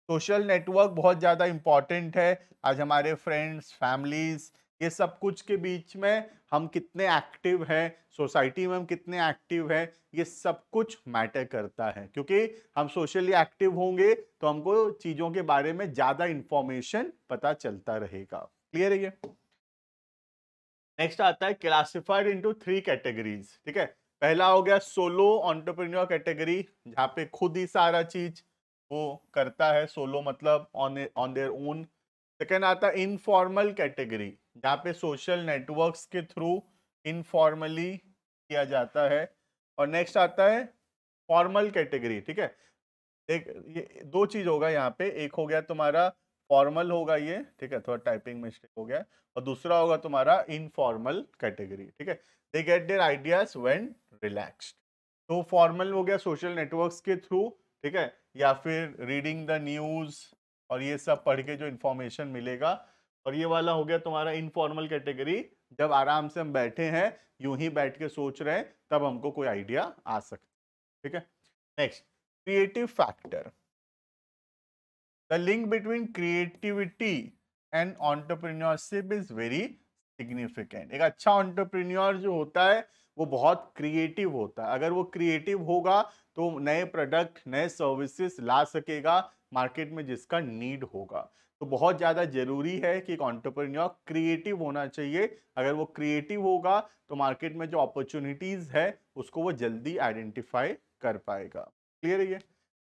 सोशल नेटवर्क बहुत ज्यादा इंपॉर्टेंट है। आज हमारे फ्रेंड्स, फैमिलीज, ये सब कुछ के बीच में हम कितने एक्टिव हैं, सोसाइटी में हम कितने एक्टिव हैं, ये सब कुछ मैटर करता है। क्योंकि हम सोशली एक्टिव होंगे तो हमको चीजों के बारे में ज्यादा इंफॉर्मेशन पता चलता रहेगा। क्लियर है ये? नेक्स्ट आता है क्लासिफाइड इनटू 3 कैटेगरीज। ठीक है, पहला हो गया सोलो एंटरप्रेन्योर कैटेगरी, जहाँ पे खुद ही सारा चीज वो करता है, सोलो मतलब ऑन देयर ओन। सेकेंड आता है इनफॉर्मल कैटेगरी, जहाँ पे सोशल नेटवर्क्स के थ्रू इनफॉर्मली किया जाता है। और नेक्स्ट आता है फॉर्मल कैटेगरी। ठीक है, एक ये दो चीज होगा यहाँ पे, एक हो गया तुम्हारा फॉर्मल होगा ये, ठीक है, थोड़ा टाइपिंग मिस्टेक हो गया, और दूसरा होगा तुम्हारा इनफॉर्मल कैटेगरी। ठीक है, they get their ideas when relaxed. तो फॉर्मल हो गया सोशल नेटवर्क्स के थ्रू, ठीक है, या फिर रीडिंग द न्यूज और ये सब पढ़ के जो इंफॉर्मेशन मिलेगा। और ये वाला हो गया तुम्हारा इनफॉर्मल कैटेगरी, जब आराम से हम बैठे हैं, यूं ही बैठ के सोच रहे हैं, तब हमको कोई आइडिया आ सकता है। ठीक है, next creative factor. The link between creativity and entrepreneurship is very significant. एक अच्छा entrepreneur जो होता है वो बहुत क्रिएटिव होता है। अगर वो क्रिएटिव होगा तो नए प्रोडक्ट, नए सर्विसेज ला सकेगा मार्केट में जिसका नीड होगा। तो बहुत ज़्यादा जरूरी है कि एक एंटरप्रेन्योर क्रिएटिव होना चाहिए। अगर वो क्रिएटिव होगा तो मार्केट में जो अपॉर्चुनिटीज है उसको वो जल्दी आइडेंटिफाई कर पाएगा। क्लियर है ये?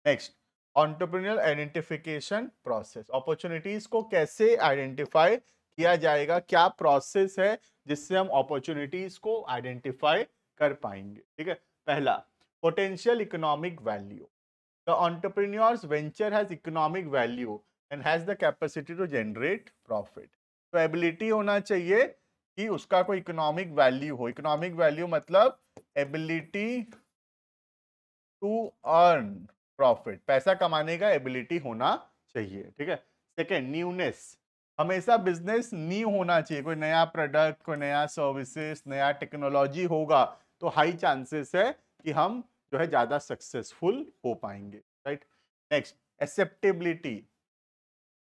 Next, entrepreneur identification process. Opportunities को कैसे आइडेंटिफाई किया जाएगा, क्या प्रोसेस है जिससे हम अपॉर्चुनिटीज को आइडेंटिफाई कर पाएंगे। ठीक है, पहला, potential economic value. The entrepreneurs venture has economic value and has the capacity to generate profit. तो एबिलिटी होना चाहिए कि उसका कोई इकोनॉमिक वैल्यू हो। इकोनॉमिक वैल्यू मतलब एबिलिटी टू अर्न प्रॉफिट, पैसा कमाने का एबिलिटी होना चाहिए। ठीक है, सेकेंड, न्यूनेस। हमेशा बिजनेस न्यू होना चाहिए। कोई नया प्रोडक्ट, कोई नया सर्विसेज, नया टेक्नोलॉजी होगा तो हाई चांसेस है कि हम जो है ज्यादा सक्सेसफुल हो पाएंगे। Right, next, acceptability.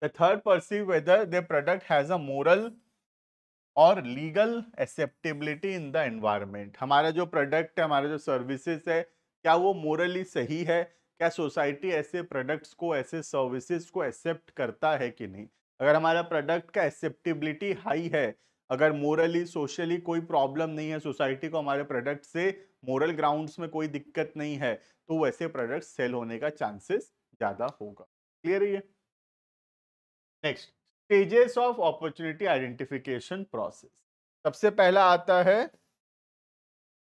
The third, perceive whether the product has a moral or legal acceptability in the environment. हमारा जो प्रोडक्ट है, हमारा जो सर्विसेज है, क्या वो मोरली सही है, क्या सोसाइटी ऐसे प्रोडक्ट्स को, ऐसे सर्विसेज को एक्सेप्ट करता है कि नहीं। अगर हमारा प्रोडक्ट का एक्सेप्टेबिलिटी हाई है, अगर मोरली, सोशली कोई प्रॉब्लम नहीं है सोसाइटी को हमारे प्रोडक्ट से, मोरल ग्राउंड्स में कोई दिक्कत नहीं है, तो वैसे प्रोडक्ट सेल होने का चांसेस ज्यादा होगा। क्लियर है ये? Next, stages of opportunity identification process. सबसे पहला आता है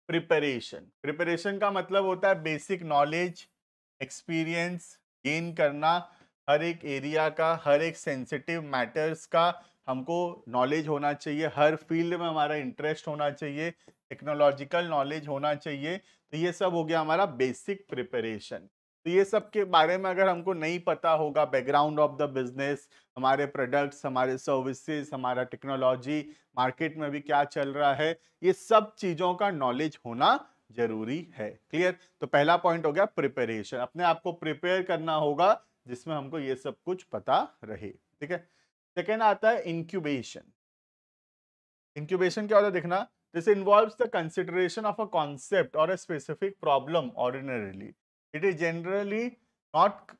प्रिपरेशन। प्रिपरेशन का मतलब होता है बेसिक नॉलेज, एक्सपीरियंस गेन करना, हर एक एरिया का, हर एक सेंसिटिव मैटर्स का हमको नॉलेज होना चाहिए, हर फील्ड में हमारा इंटरेस्ट होना चाहिए, टेक्नोलॉजिकल नॉलेज होना चाहिए। तो ये सब हो गया हमारा बेसिक प्रिपरेशन। तो ये सब के बारे में अगर हमको नहीं पता होगा, बैकग्राउंड ऑफ द बिजनेस, हमारे प्रोडक्ट्स, हमारे सर्विसेज, हमारा टेक्नोलॉजी, मार्केट में भी क्या चल रहा है, ये सब चीजों का नॉलेज होना जरूरी है। क्लियर? तो पहला पॉइंट हो गया प्रिपरेशन, अपने आप को प्रिपेयर करना होगा जिसमें हमको ये सब कुछ पता रहे। ठीक है। सेकेंड आता है इंक्यूबेशन। इंक्यूबेशन क्या होता है देखना, this involves the consideration of a concept or a specific problem ordinarily, it is generally not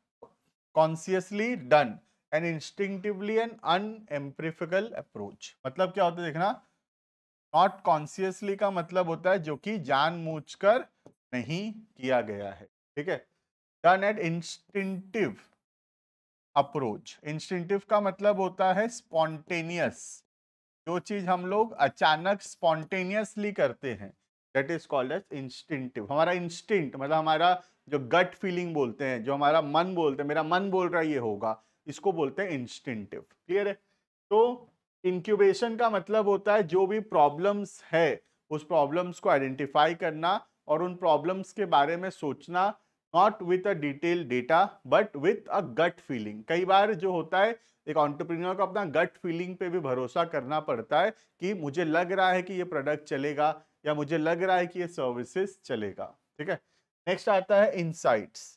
consciously done and instinctively an unempirical approach. मतलब क्या होता है देखना, नॉट कॉन्शियसली का मतलब होता है जो कि जानबूझकर नहीं किया गया है। ठीक है। Done at instinctive approach. Instinctive का मतलब होता है स्पॉन्टेनियस, जो चीज हम लोग अचानक स्पॉन्टेनियसली करते हैं, that is called as instinctive. हमारा इंस्टिंक्ट मतलब हमारा जो गट फीलिंग बोलते हैं, जो हमारा मन बोलते हैं, मेरा मन बोल रहा है ये होगा, इसको बोलते हैं इंस्टिंक्टिव। क्लियर है? तो इंक्यूबेशन का मतलब होता है जो भी प्रॉब्लम्स है उस प्रॉब्लम्स को आइडेंटिफाई करना और उन प्रॉब्लम्स के बारे में सोचना, not with a detail data but with a gut feeling. कई बार जो होता है, एक एंटरप्रेन्योर को अपना गट फीलिंग पे भी भरोसा करना पड़ता है कि मुझे लग रहा है कि ये प्रोडक्ट चलेगा या मुझे लग रहा है कि ये सर्विसेज चलेगा। ठीक है। नेक्स्ट आता है insights.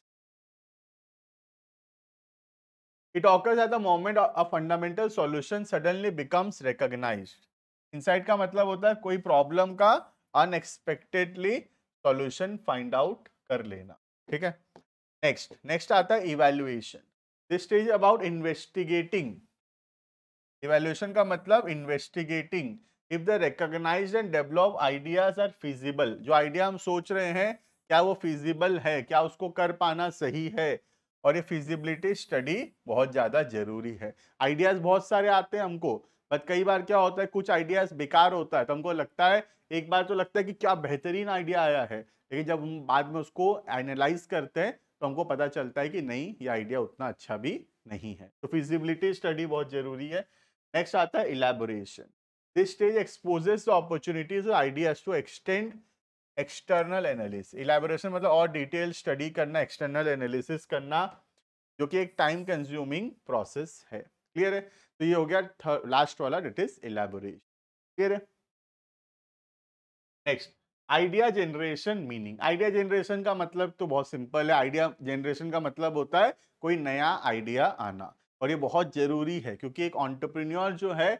It occurs at the moment a fundamental solution suddenly becomes recognized. Insight का मतलब होता है कोई प्रॉब्लम का अनएक्सपेक्टेडली सॉल्यूशन फाइंड आउट कर लेना। ठीक है। नेक्स्ट आता है evaluation. This stage about investigating. Evaluation का मतलब investigating if the recognised and develop ideas are feasible. जो आइडिया हम सोच रहे हैं क्या वो फिजिबल है, क्या उसको कर पाना सही है, और ये फिजिबिलिटी स्टडी बहुत ज्यादा जरूरी है। आइडियाज बहुत सारे आते हैं हमको, बट कई बार क्या होता है कुछ आइडियाज बेकार होता है, तो हमको लगता है, एक बार तो लगता है कि क्या बेहतरीन आइडिया आया है, लेकिन जब हम बाद में उसको एनालाइज करते हैं तो हमको पता चलता है कि नहीं, ये आइडिया उतना अच्छा भी नहीं है। तो फिजिबिलिटी स्टडी बहुत जरूरी है। नेक्स्ट आता है elaboration. This stage exposes the opportunities ideas to extend external analysis. Elaboration मतलब और डिटेल स्टडी करना, एक्सटर्नल एनालिसिस करना, जो कि एक टाइम कंज्यूमिंग प्रोसेस है। क्लियर है? तो ये हो गया लास्ट वाला, इट इज इलेबोरेशन। क्लियर है? Next, idea generation meaning. Idea generation का मतलब तो बहुत सिंपल है। आइडिया जनरेशन का मतलब होता है कोई नया आइडिया आना, और ये बहुत जरूरी है क्योंकि एक एंटरप्रेन्योर जो है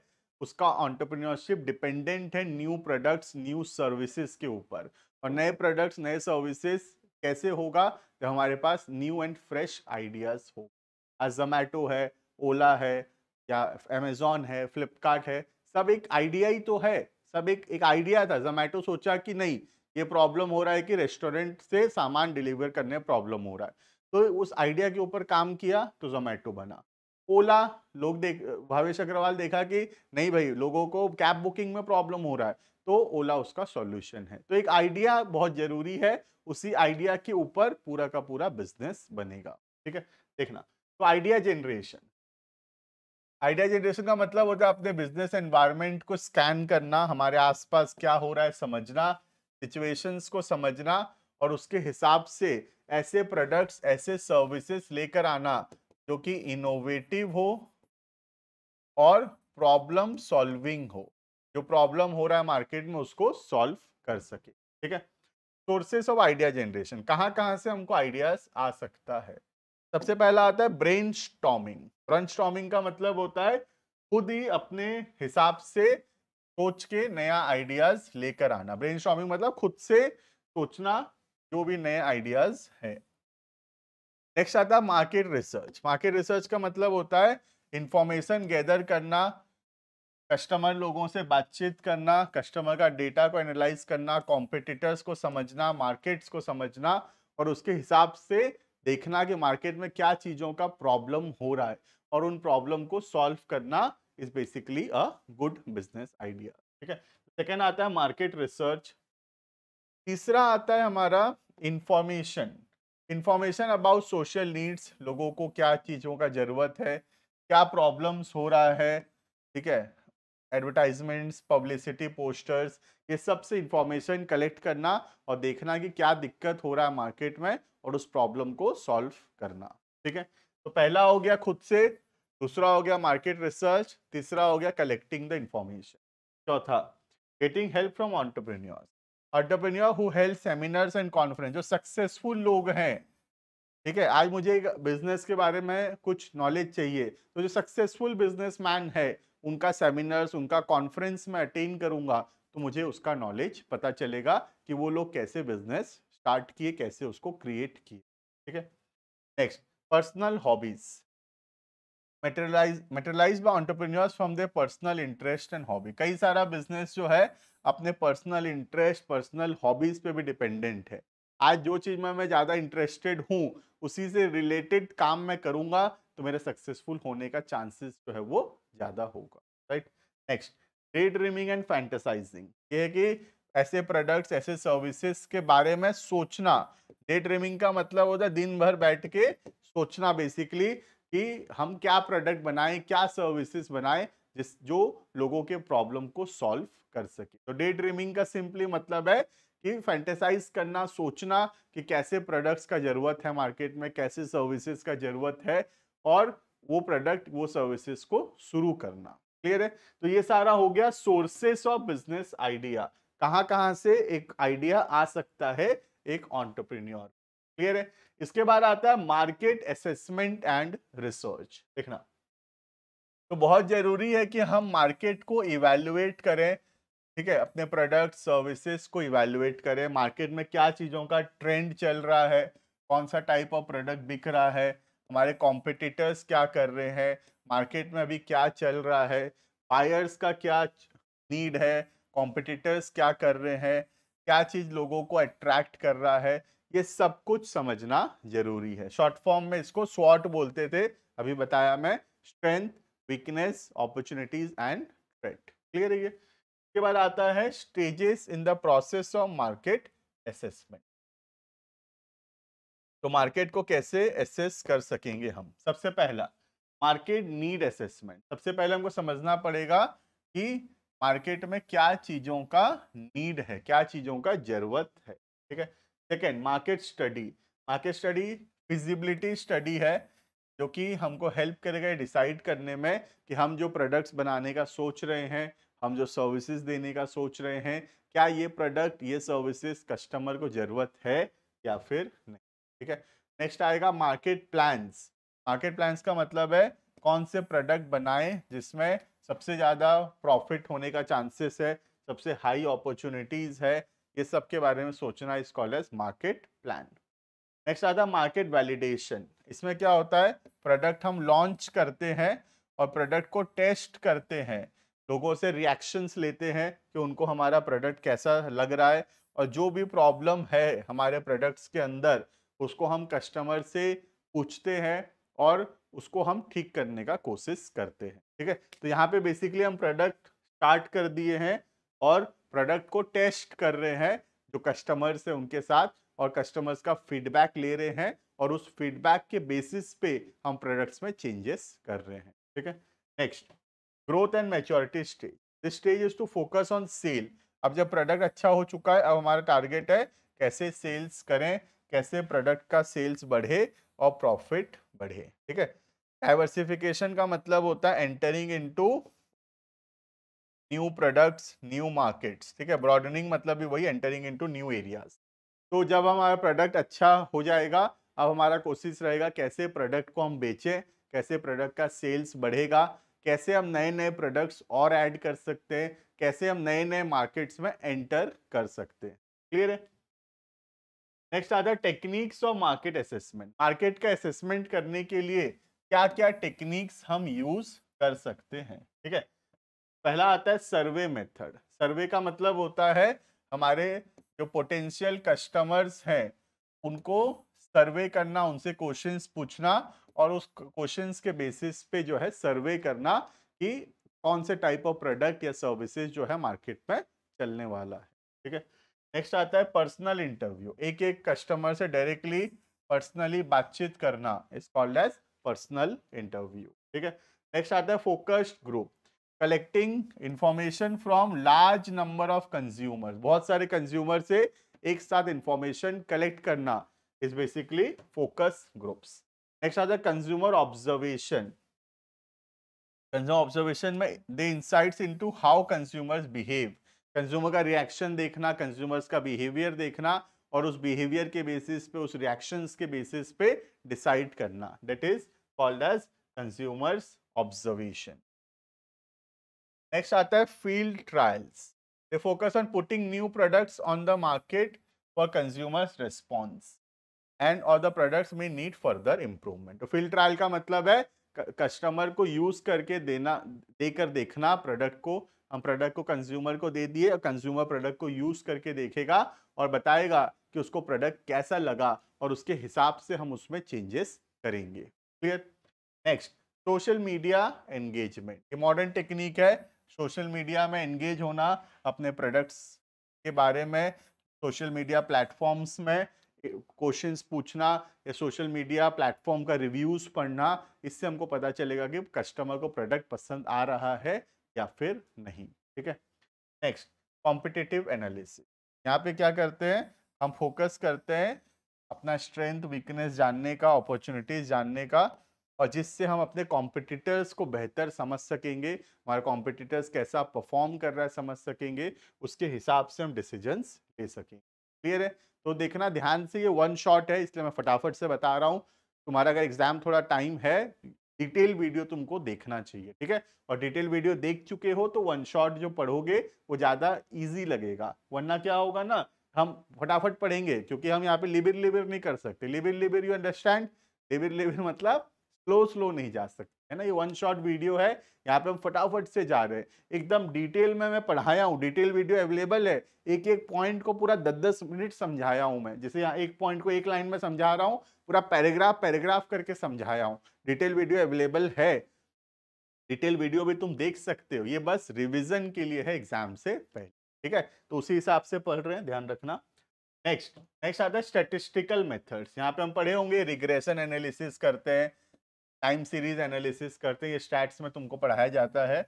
उसका एंटरप्रेन्योरशिप डिपेंडेंट है न्यू प्रोडक्ट्स, न्यू सर्विसेज के ऊपर। और नए प्रोडक्ट्स, नए सर्विसेज कैसे होगा, जब हमारे पास न्यू एंड फ्रेश आइडियाज हो। आज जोमैटो है, ओला है, या अमेजोन है, फ्लिपकार्ट है, सब एक आइडिया ही तो है। सब एक आइडिया था। जोमैटो सोचा कि नहीं, ये प्रॉब्लम हो रहा है कि रेस्टोरेंट से सामान डिलीवर करने में प्रॉब्लम हो रहा है, तो उस आइडिया के ऊपर काम किया तो जोमैटो बना। ओला, लोग देख, भावेश अग्रवाल देखा कि नहीं भाई, लोगों को कैब बुकिंग में प्रॉब्लम हो रहा है, तो ओला उसका सॉल्यूशन है। तो एक आइडिया बहुत जरूरी है, उसी आइडिया के ऊपर पूरा का पूरा बिजनेस बनेगा। ठीक है। देखना, तो आइडिया जनरेशन। आइडिया जनरेशन का मतलब होता है अपने बिजनेस एनवायरनमेंट को स्कैन करना, हमारे आसपास क्या हो रहा है समझना, सिचुएशंस को समझना, और उसके हिसाब से ऐसे प्रोडक्ट्स, ऐसे सर्विसेज लेकर आना जो कि इनोवेटिव हो और प्रॉब्लम सॉल्विंग हो। जो प्रॉब्लम हो रहा है मार्केट में उसको सॉल्व कर सके। ठीक है। सोर्सेस ऑफ आइडिया जनरेशन, कहां कहां से हमको आइडियाज आ सकता है। सबसे पहला आता है ब्रेनस्टॉर्मिंग। ब्रेनस्टॉर्मिंग का मतलब होता है खुद ही अपने हिसाब से सोच के नया आइडियाज लेकर आना। ब्रेनस्टॉर्मिंग मतलब खुद से सोचना जो भी नए आइडियाज है। नेक्स्ट आता है मार्केट रिसर्च। मार्केट रिसर्च का मतलब होता है इंफॉर्मेशन गैदर करना, कस्टमर लोगों से बातचीत करना, कस्टमर का डेटा को एनालाइज करना, कॉम्पिटिटर्स को समझना, मार्केट्स को समझना और उसके हिसाब से देखना कि मार्केट में क्या चीज़ों का प्रॉब्लम हो रहा है और उन प्रॉब्लम को सॉल्व करना is basically a good business idea. ठीक है, सेकेंड आता है मार्केट रिसर्च। तीसरा आता है हमारा information. Information about social needs, लोगों को क्या चीज़ों का ज़रूरत है, क्या प्रॉब्लम्स हो रहा है। ठीक है, एडवर्टाइजमेंट्स, पब्लिसिटी, पोस्टर्स, ये सब से इंफॉर्मेशन कलेक्ट करना और देखना कि क्या दिक्कत हो रहा है मार्केट में और उस प्रॉब्लम को सॉल्व करना। ठीक है, तो पहला हो गया खुद से, दूसरा हो गया मार्केट रिसर्च, तीसरा हो गया कलेक्टिंग द इंफॉर्मेशन। चौथा, getting help from entrepreneurs. Entrepreneur who help seminars and conference, जो सक्सेसफुल लोग हैं। ठीक है, आज मुझे एक बिजनेस के बारे में कुछ नॉलेज चाहिए, तो जो सक्सेसफुल बिजनेसमैन है उनका सेमिनार्स, उनका कॉन्फ्रेंस में अटेंड करूंगा तो मुझे उसका नॉलेज पता चलेगा कि वो लोग कैसे बिजनेस स्टार्ट किए, कैसे उसको क्रिएट किए। ठीक है, next, personal hobbies. Materialise by entrepreneurs from their personal interest and hobby. कई सारा बिजनेस जो है अपने पर्सनल इंटरेस्ट, पर्सनल हॉबीज पे भी डिपेंडेंट है। आज जो चीज में मैं ज्यादा इंटरेस्टेड हूँ उसी से रिलेटेड काम मैं करूंगा तो मेरे सक्सेसफुल होने का चांसेस जो है वो ज्यादा होगा। Right, next, day dreaming and fantasising. ये है कि ऐसे प्रोडक्ट्स, ऐसे सर्विसेज के बारे में सोचना। डे ड्रीमिंग का मतलब होता है दिन भर बैठ के सोचना बेसिकली कि हम क्या प्रोडक्ट बनाएं, क्या सर्विसेज बनाएं जिस जो लोगों के प्रॉब्लम को सॉल्व कर सके। तो डे ड्रीमिंग का सिंपली मतलब है कि फैंटेसाइज करना, सोचना कि कैसे प्रोडक्ट्स का जरूरत है मार्केट में, कैसे सर्विसेज का जरूरत है और वो प्रोडक्ट, वो सर्विसेज को शुरू करना। क्लियर है? तो ये सारा हो गया सोर्सेस ऑफ बिजनेस आइडिया, कहां कहां से एक आइडिया आ सकता है एक एंटरप्रेन्योर। क्लियर है? इसके बाद आता है मार्केट असेसमेंट एंड रिसर्च। देखना, तो बहुत जरूरी है कि हम मार्केट को इवैल्यूएट करें। ठीक है, अपने प्रोडक्ट सर्विसेज को इवैल्यूएट करें, मार्केट में क्या चीज़ों का ट्रेंड चल रहा है, कौन सा टाइप ऑफ प्रोडक्ट बिक रहा है, हमारे कॉम्पिटिटर्स क्या कर रहे हैं, मार्केट में अभी क्या चल रहा है, बायर्स का क्या नीड है, कॉम्पिटिटर्स क्या कर रहे हैं, क्या चीज़ लोगों को अट्रैक्ट कर रहा है, ये सब कुछ समझना जरूरी है। शॉर्ट फॉर्म में इसको स्वॉट बोलते थे, अभी बताया मैं, strength, weakness, opportunities and threat. Clear है? ये के बाद आता है stages in the process of market assessment. तो मार्केट को कैसे असेस कर सकेंगे हम? सबसे पहला, मार्केट नीड असेसमेंट। सबसे पहले हमको समझना पड़ेगा कि मार्केट में क्या चीजों का नीड है, क्या चीजों का जरूरत है। ठीक है, second, market study. Market study feasibility study है जो कि हमको हेल्प करेगा डिसाइड करने में कि हम जो प्रोडक्ट्स बनाने का सोच रहे हैं, हम जो सर्विसेज देने का सोच रहे हैं, क्या ये प्रोडक्ट, ये सर्विसेज कस्टमर को जरूरत है या फिर नहीं। ठीक है, नेक्स्ट आएगा मार्केट प्लान्स। मार्केट प्लान्स का मतलब है कौन से प्रोडक्ट बनाएं जिसमें सबसे ज्यादा प्रॉफिट होने का चांसेस है, सबसे हाई अपॉर्चुनिटीज है, ये सब के बारे में सोचना is called as market plan. Next आता है मार्केट वैलिडेशन। इसमें क्या होता है, प्रोडक्ट हम लॉन्च करते हैं और प्रोडक्ट को टेस्ट करते हैं, लोगों से रिएक्शंस लेते हैं कि उनको हमारा प्रोडक्ट कैसा लग रहा है और जो भी प्रॉब्लम है हमारे प्रोडक्ट्स के अंदर उसको हम कस्टमर से पूछते हैं और उसको हम ठीक करने का कोशिश करते हैं। ठीक है, तो यहाँ पे बेसिकली हम प्रोडक्ट स्टार्ट कर दिए हैं और प्रोडक्ट को टेस्ट कर रहे हैं जो कस्टमर्स है उनके साथ, और कस्टमर्स का फीडबैक ले रहे हैं और उस फीडबैक के बेसिस पे हम प्रोडक्ट्स में चेंजेस कर रहे हैं। ठीक है, next, growth and maturity stage. This stage is to focus on sale. अब जब प्रोडक्ट अच्छा हो चुका है, अब हमारा टारगेट है कैसे सेल्स करें, कैसे प्रोडक्ट का सेल्स बढ़े और प्रॉफिट बढ़े। ठीक है, डाइवर्सिफिकेशन का मतलब होता है entering into new products, new markets. ठीक है, ब्रॉडनिंग मतलब भी वही, एंटरिंग इनटू न्यू एरियाज। तो जब हमारा प्रोडक्ट अच्छा हो जाएगा, अब हमारा कोशिश रहेगा कैसे प्रोडक्ट को हम बेचें, कैसे प्रोडक्ट का सेल्स बढ़ेगा, कैसे हम नए नए प्रोडक्ट्स और ऐड कर सकते हैं, कैसे हम नए नए मार्केट्स में एंटर कर सकते हैं। क्लियर है? नेक्स्ट आता है techniques of market assessment. Market का असेसमेंट करने के लिए क्या क्या टेक्निक्स हम यूज कर सकते हैं। ठीक है, पहला आता है सर्वे मेथड। सर्वे का मतलब होता है हमारे जो पोटेंशियल कस्टमर्स हैं उनको सर्वे करना, उनसे क्वेश्चंस पूछना और उस क्वेश्चंस के बेसिस पे जो है सर्वे करना कि कौन से टाइप ऑफ प्रोडक्ट या सर्विसेज जो है मार्केट में चलने वाला है। ठीक है। नेक्स्ट आता है पर्सनल इंटरव्यू। एक एक कस्टमर से डायरेक्टली पर्सनली बातचीत करना is called as personal interview. ठीक है। नेक्स्ट आता है focused group. Collecting information from large number of consumers. बहुत सारे कंज्यूमर से एक साथ इंफॉर्मेशन कलेक्ट करना is basically focus groups. Next आता है कंज्यूमर ऑब्जर्वेशन। कंज्यूमर ऑब्जर्वेशन में the insights into how consumers behave. Consumer का रिएक्शन देखना, कंज्यूमर्स का बिहेवियर देखना और उस बिहेवियर के बेसिस पे, उस रिएक्शंस के बेसिस पे डिसाइड करना, that is called as consumers observation. Next आता है field trials. They focus on putting new products on the market for consumers response and और द प्रोडक्ट्स में नीड फर्दर इंप्रूवमेंट। तो फील्ड ट्रायल का मतलब है कस्टमर को यूज करके देना, देकर देखना प्रोडक्ट को। हम प्रोडक्ट को कंज्यूमर को दे दिए और कंज्यूमर प्रोडक्ट को यूज करके देखेगा और बताएगा कि उसको प्रोडक्ट कैसा लगा और उसके हिसाब से हम उसमें चेंजेस करेंगे। Clear. Next, social media engagement. ये मॉडर्न टेक्निक है सोशल मीडिया में एंगेज होना, अपने प्रोडक्ट्स के बारे में सोशल मीडिया प्लेटफॉर्म्स में क्वेश्चंस पूछना या सोशल मीडिया प्लेटफॉर्म का रिव्यूज पढ़ना। इससे हमको पता चलेगा कि कस्टमर को प्रोडक्ट पसंद आ रहा है या फिर नहीं। ठीक है। Next, competitive analysis. यहाँ पे क्या करते हैं, हम फोकस करते हैं अपना स्ट्रेंथ वीकनेस जानने का, अपॉर्चुनिटीज जानने का, और जिससे हम अपने कॉम्पिटिटर्स को बेहतर समझ सकेंगे, हमारा कॉम्पिटिटर्स कैसा परफॉर्म कर रहा है समझ सकेंगे, उसके हिसाब से हम डिसीजंस ले सकेंगे। क्लियर है। तो देखना ध्यान से, ये वन शॉट है इसलिए मैं फटाफट से बता रहा हूँ। तुम्हारा अगर एग्जाम थोड़ा टाइम है, डिटेल वीडियो तुमको देखना चाहिए। ठीक है। और डिटेल वीडियो देख चुके हो तो वन शॉट जो पढ़ोगे वो ज्यादा इजी लगेगा, वरना क्या होगा ना, हम फटाफट पढ़ेंगे क्योंकि हम यहाँ पे लिबिर लिबिर नहीं कर सकते। लिबिर लिबिर यू अंडरस्टैंड, लिबिर लिबिर मतलब स्लो स्लो नहीं जा सकते, है ना। ये वन शॉट वीडियो है, यहाँ पे हम फटाफट से जा रहे हैं, एकदम डिटेल में मैं पढ़ाया हूँ, डिटेल वीडियो अवेलेबल है, एक एक पॉइंट को पूरा 10-10 मिनट समझाया हूँ मैं। जैसे यहाँ एक पॉइंट को एक लाइन में समझा रहा हूँ, पूरा पैराग्राफ पैराग्राफ करके समझाया हूँ। डिटेल वीडियो अवेलेबल है, डिटेल वीडियो भी तुम देख सकते हो। ये बस रिवीजन के लिए है एग्जाम से पहले। ठीक है। तो उसी हिसाब से पढ़ रहे हैं, ध्यान रखना। नेक्स्ट नेक्स्ट आता है स्टैटिस्टिकल मेथड्स। यहाँ पे हम पढ़े होंगे रिग्रेशन एनालिसिस करते हैं, टाइम सीरीज एनालिसिस करते हैं, ये स्टैट्स में तुमको पढ़ाया जाता है।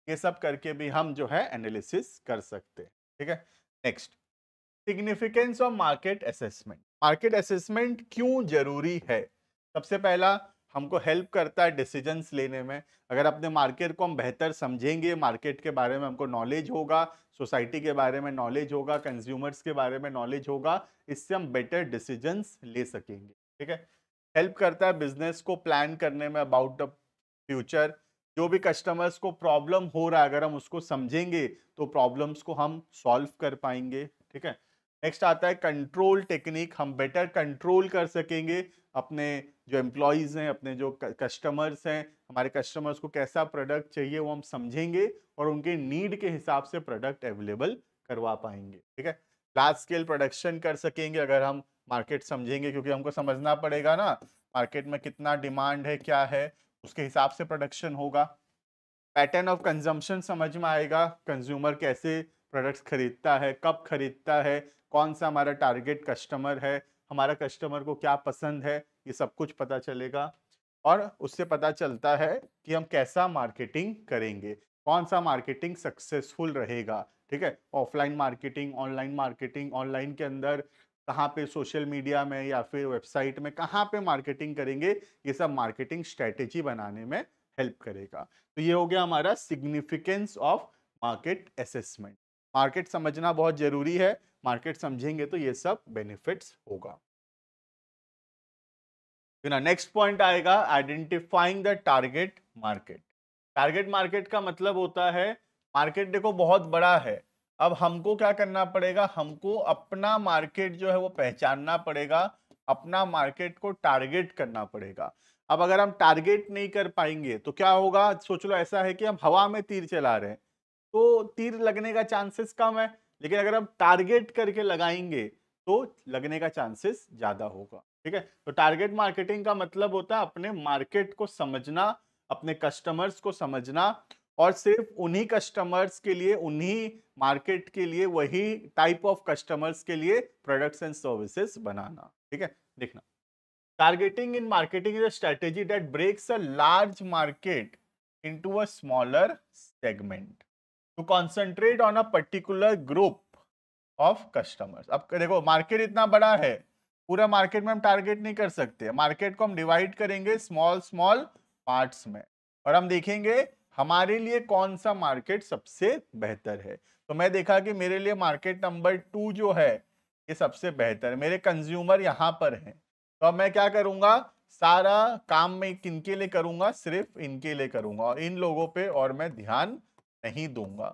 ये सब करके भी हम जो है एनालिसिस कर सकते हैं। ठीक है। Next, significance of market assessment. Market assessment क्यों जरूरी है। सबसे पहला, हमको हेल्प करता है डिसीजंस लेने में। अगर अपने मार्केट को हम बेहतर समझेंगे, मार्केट के बारे में हमको नॉलेज होगा, सोसाइटी के बारे में नॉलेज होगा, कंज्यूमर्स के बारे में नॉलेज होगा, इससे हम बेटर डिसीजंस ले सकेंगे। ठीक है। हेल्प करता है बिजनेस को प्लान करने में अबाउट द फ्यूचर। जो भी कस्टमर्स को प्रॉब्लम हो रहा है अगर हम उसको समझेंगे तो प्रॉब्लम्स को हम सॉल्व कर पाएंगे। ठीक है। नेक्स्ट आता है कंट्रोल टेक्निक। हम बेटर कंट्रोल कर सकेंगे अपने जो एम्प्लॉयज हैं, अपने जो कस्टमर्स हैं, हमारे कस्टमर्स को कैसा प्रोडक्ट चाहिए वो हम समझेंगे और उनके नीड के हिसाब से प्रोडक्ट अवेलेबल करवा पाएंगे। ठीक है। लार्ज स्केल प्रोडक्शन कर सकेंगे अगर हम मार्केट समझेंगे, क्योंकि हमको समझना पड़ेगा ना मार्केट में कितना डिमांड है, क्या है, उसके हिसाब से प्रोडक्शन होगा। पैटर्न ऑफ कंजम्पशन समझ में आएगा, कंज्यूमर कैसे प्रोडक्ट्स खरीदता है, कब खरीदता है, कौन सा हमारा टारगेट कस्टमर है, हमारा कस्टमर को क्या पसंद है, ये सब कुछ पता चलेगा। और उससे पता चलता है कि हम कैसा मार्केटिंग करेंगे, कौन सा मार्केटिंग सक्सेसफुल रहेगा। ठीक है। Offline marketing, online marketing, online के अंदर कहाँ पे, सोशल मीडिया में या फिर वेबसाइट में कहाँ पे मार्केटिंग करेंगे, ये सब मार्केटिंग स्ट्रेटेजी बनाने में हेल्प करेगा। तो ये हो गया हमारा significance of market assessment. Market समझना बहुत जरूरी है, मार्केट समझेंगे तो ये सब बेनिफिट्स होगा। नेक्स्ट पॉइंट आएगा identifying the target market. Target market का मतलब होता है, मार्केट देखो बहुत बड़ा है, अब हमको क्या करना पड़ेगा, हमको अपना मार्केट जो है वो पहचानना पड़ेगा, अपना मार्केट को टारगेट करना पड़ेगा। अब अगर हम टारगेट नहीं कर पाएंगे तो क्या होगा, सोच लो ऐसा है कि हम हवा में तीर चला रहे हैं, तो तीर लगने का चांसेस कम है, लेकिन अगर हम टारगेट करके लगाएंगे तो लगने का चांसेस ज्यादा होगा। ठीक है, तो टारगेट मार्केटिंग का मतलब होता है अपने मार्केट को समझना, अपने कस्टमर्स को समझना और सिर्फ उन्हीं कस्टमर्स के लिए, उन्हीं मार्केट के लिए, वही टाइप ऑफ कस्टमर्स के लिए प्रोडक्ट्स एंड सर्विसेज बनाना। ठीक है, देखना, targeting in marketing is a strategy that breaks a large market into a smaller segment to concentrate on a particular group of customers. अब देखो, मार्केट इतना बड़ा है, पूरा मार्केट में हम टारगेट नहीं कर सकते। मार्केट को हम डिवाइड करेंगे स्मॉल स्मॉल पार्ट्स में और हम देखेंगे हमारे लिए कौन सा मार्केट सबसे बेहतर है। तो मैं देखा कि मेरे लिए मार्केट नंबर 2 जो है ये सबसे बेहतर है, मेरे कंज्यूमर यहाँ पर हैं। तो अब मैं क्या करूंगा, सारा काम मैं किनके लिए करूंगा, सिर्फ इनके लिए करूंगा और इन लोगों पे और मैं ध्यान नहीं दूंगा।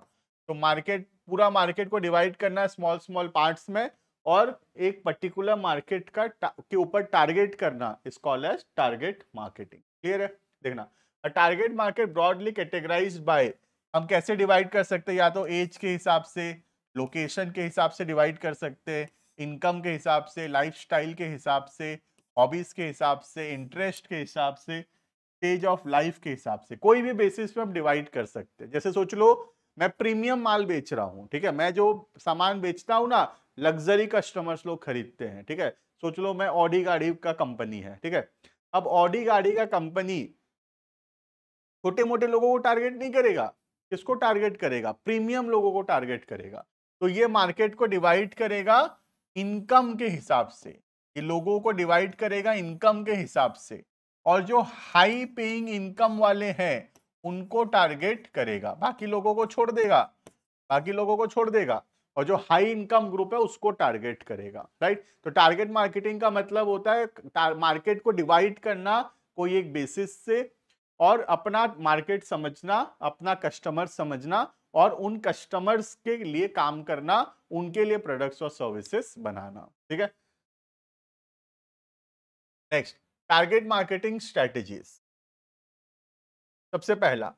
तो मार्केट, पूरा मार्केट को डिवाइड करना है स्मॉल स्मॉल पार्ट्स में और एक पर्टिकुलर मार्केट का के ऊपर टारगेट करना is called as target marketing. Clear है? देखना, a target market broadly categorised by, हम कैसे डिवाइड कर सकते हैं, या तो एज के हिसाब से, लोकेशन के हिसाब से डिवाइड कर सकते हैं, इनकम के हिसाब से, लाइफस्टाइल के हिसाब से, हॉबीज के हिसाब से, इंटरेस्ट के हिसाब से, स्टेज ऑफ लाइफ के हिसाब से, कोई भी बेसिस पे हम डिवाइड कर सकते हैं। जैसे सोच लो मैं प्रीमियम माल बेच रहा हूं, ठीक है, मैं जो सामान बेचता हूं ना, लग्जरी कस्टमर्स लोग खरीदते हैं। ठीक है, सोच लो मैं ऑडी गाड़ी का कंपनी है, ठीक है, अब ऑडी गाड़ी का कंपनी छोटे मोटे लोगों को टारगेट नहीं करेगा, किसको टारगेट करेगा, प्रीमियम लोगों को टारगेट करेगा। तो ये मार्केट को डिवाइड करेगा इनकम के हिसाब से, ये लोगों को डिवाइड करेगा इनकम के हिसाब से, और जो हाई पेइंग इनकम वाले हैं उनको टारगेट करेगा, बाकी लोगों को छोड़ देगा, बाकी लोगों को छोड़ देगा, और जो हाई इनकम ग्रुप है उसको टारगेट करेगा। राइट, तो टारगेट मार्केटिंग का मतलब होता है मार्केट को डिवाइड करना कोई एक बेसिस से, और अपना मार्केट समझना, अपना कस्टमर समझना और उन कस्टमर्स के लिए काम करना, उनके लिए प्रोडक्ट्स और सर्विसेज बनाना। ठीक है, नेक्स्ट, टारगेट मार्केटिंग स्ट्रेटेजीज। सबसे पहला,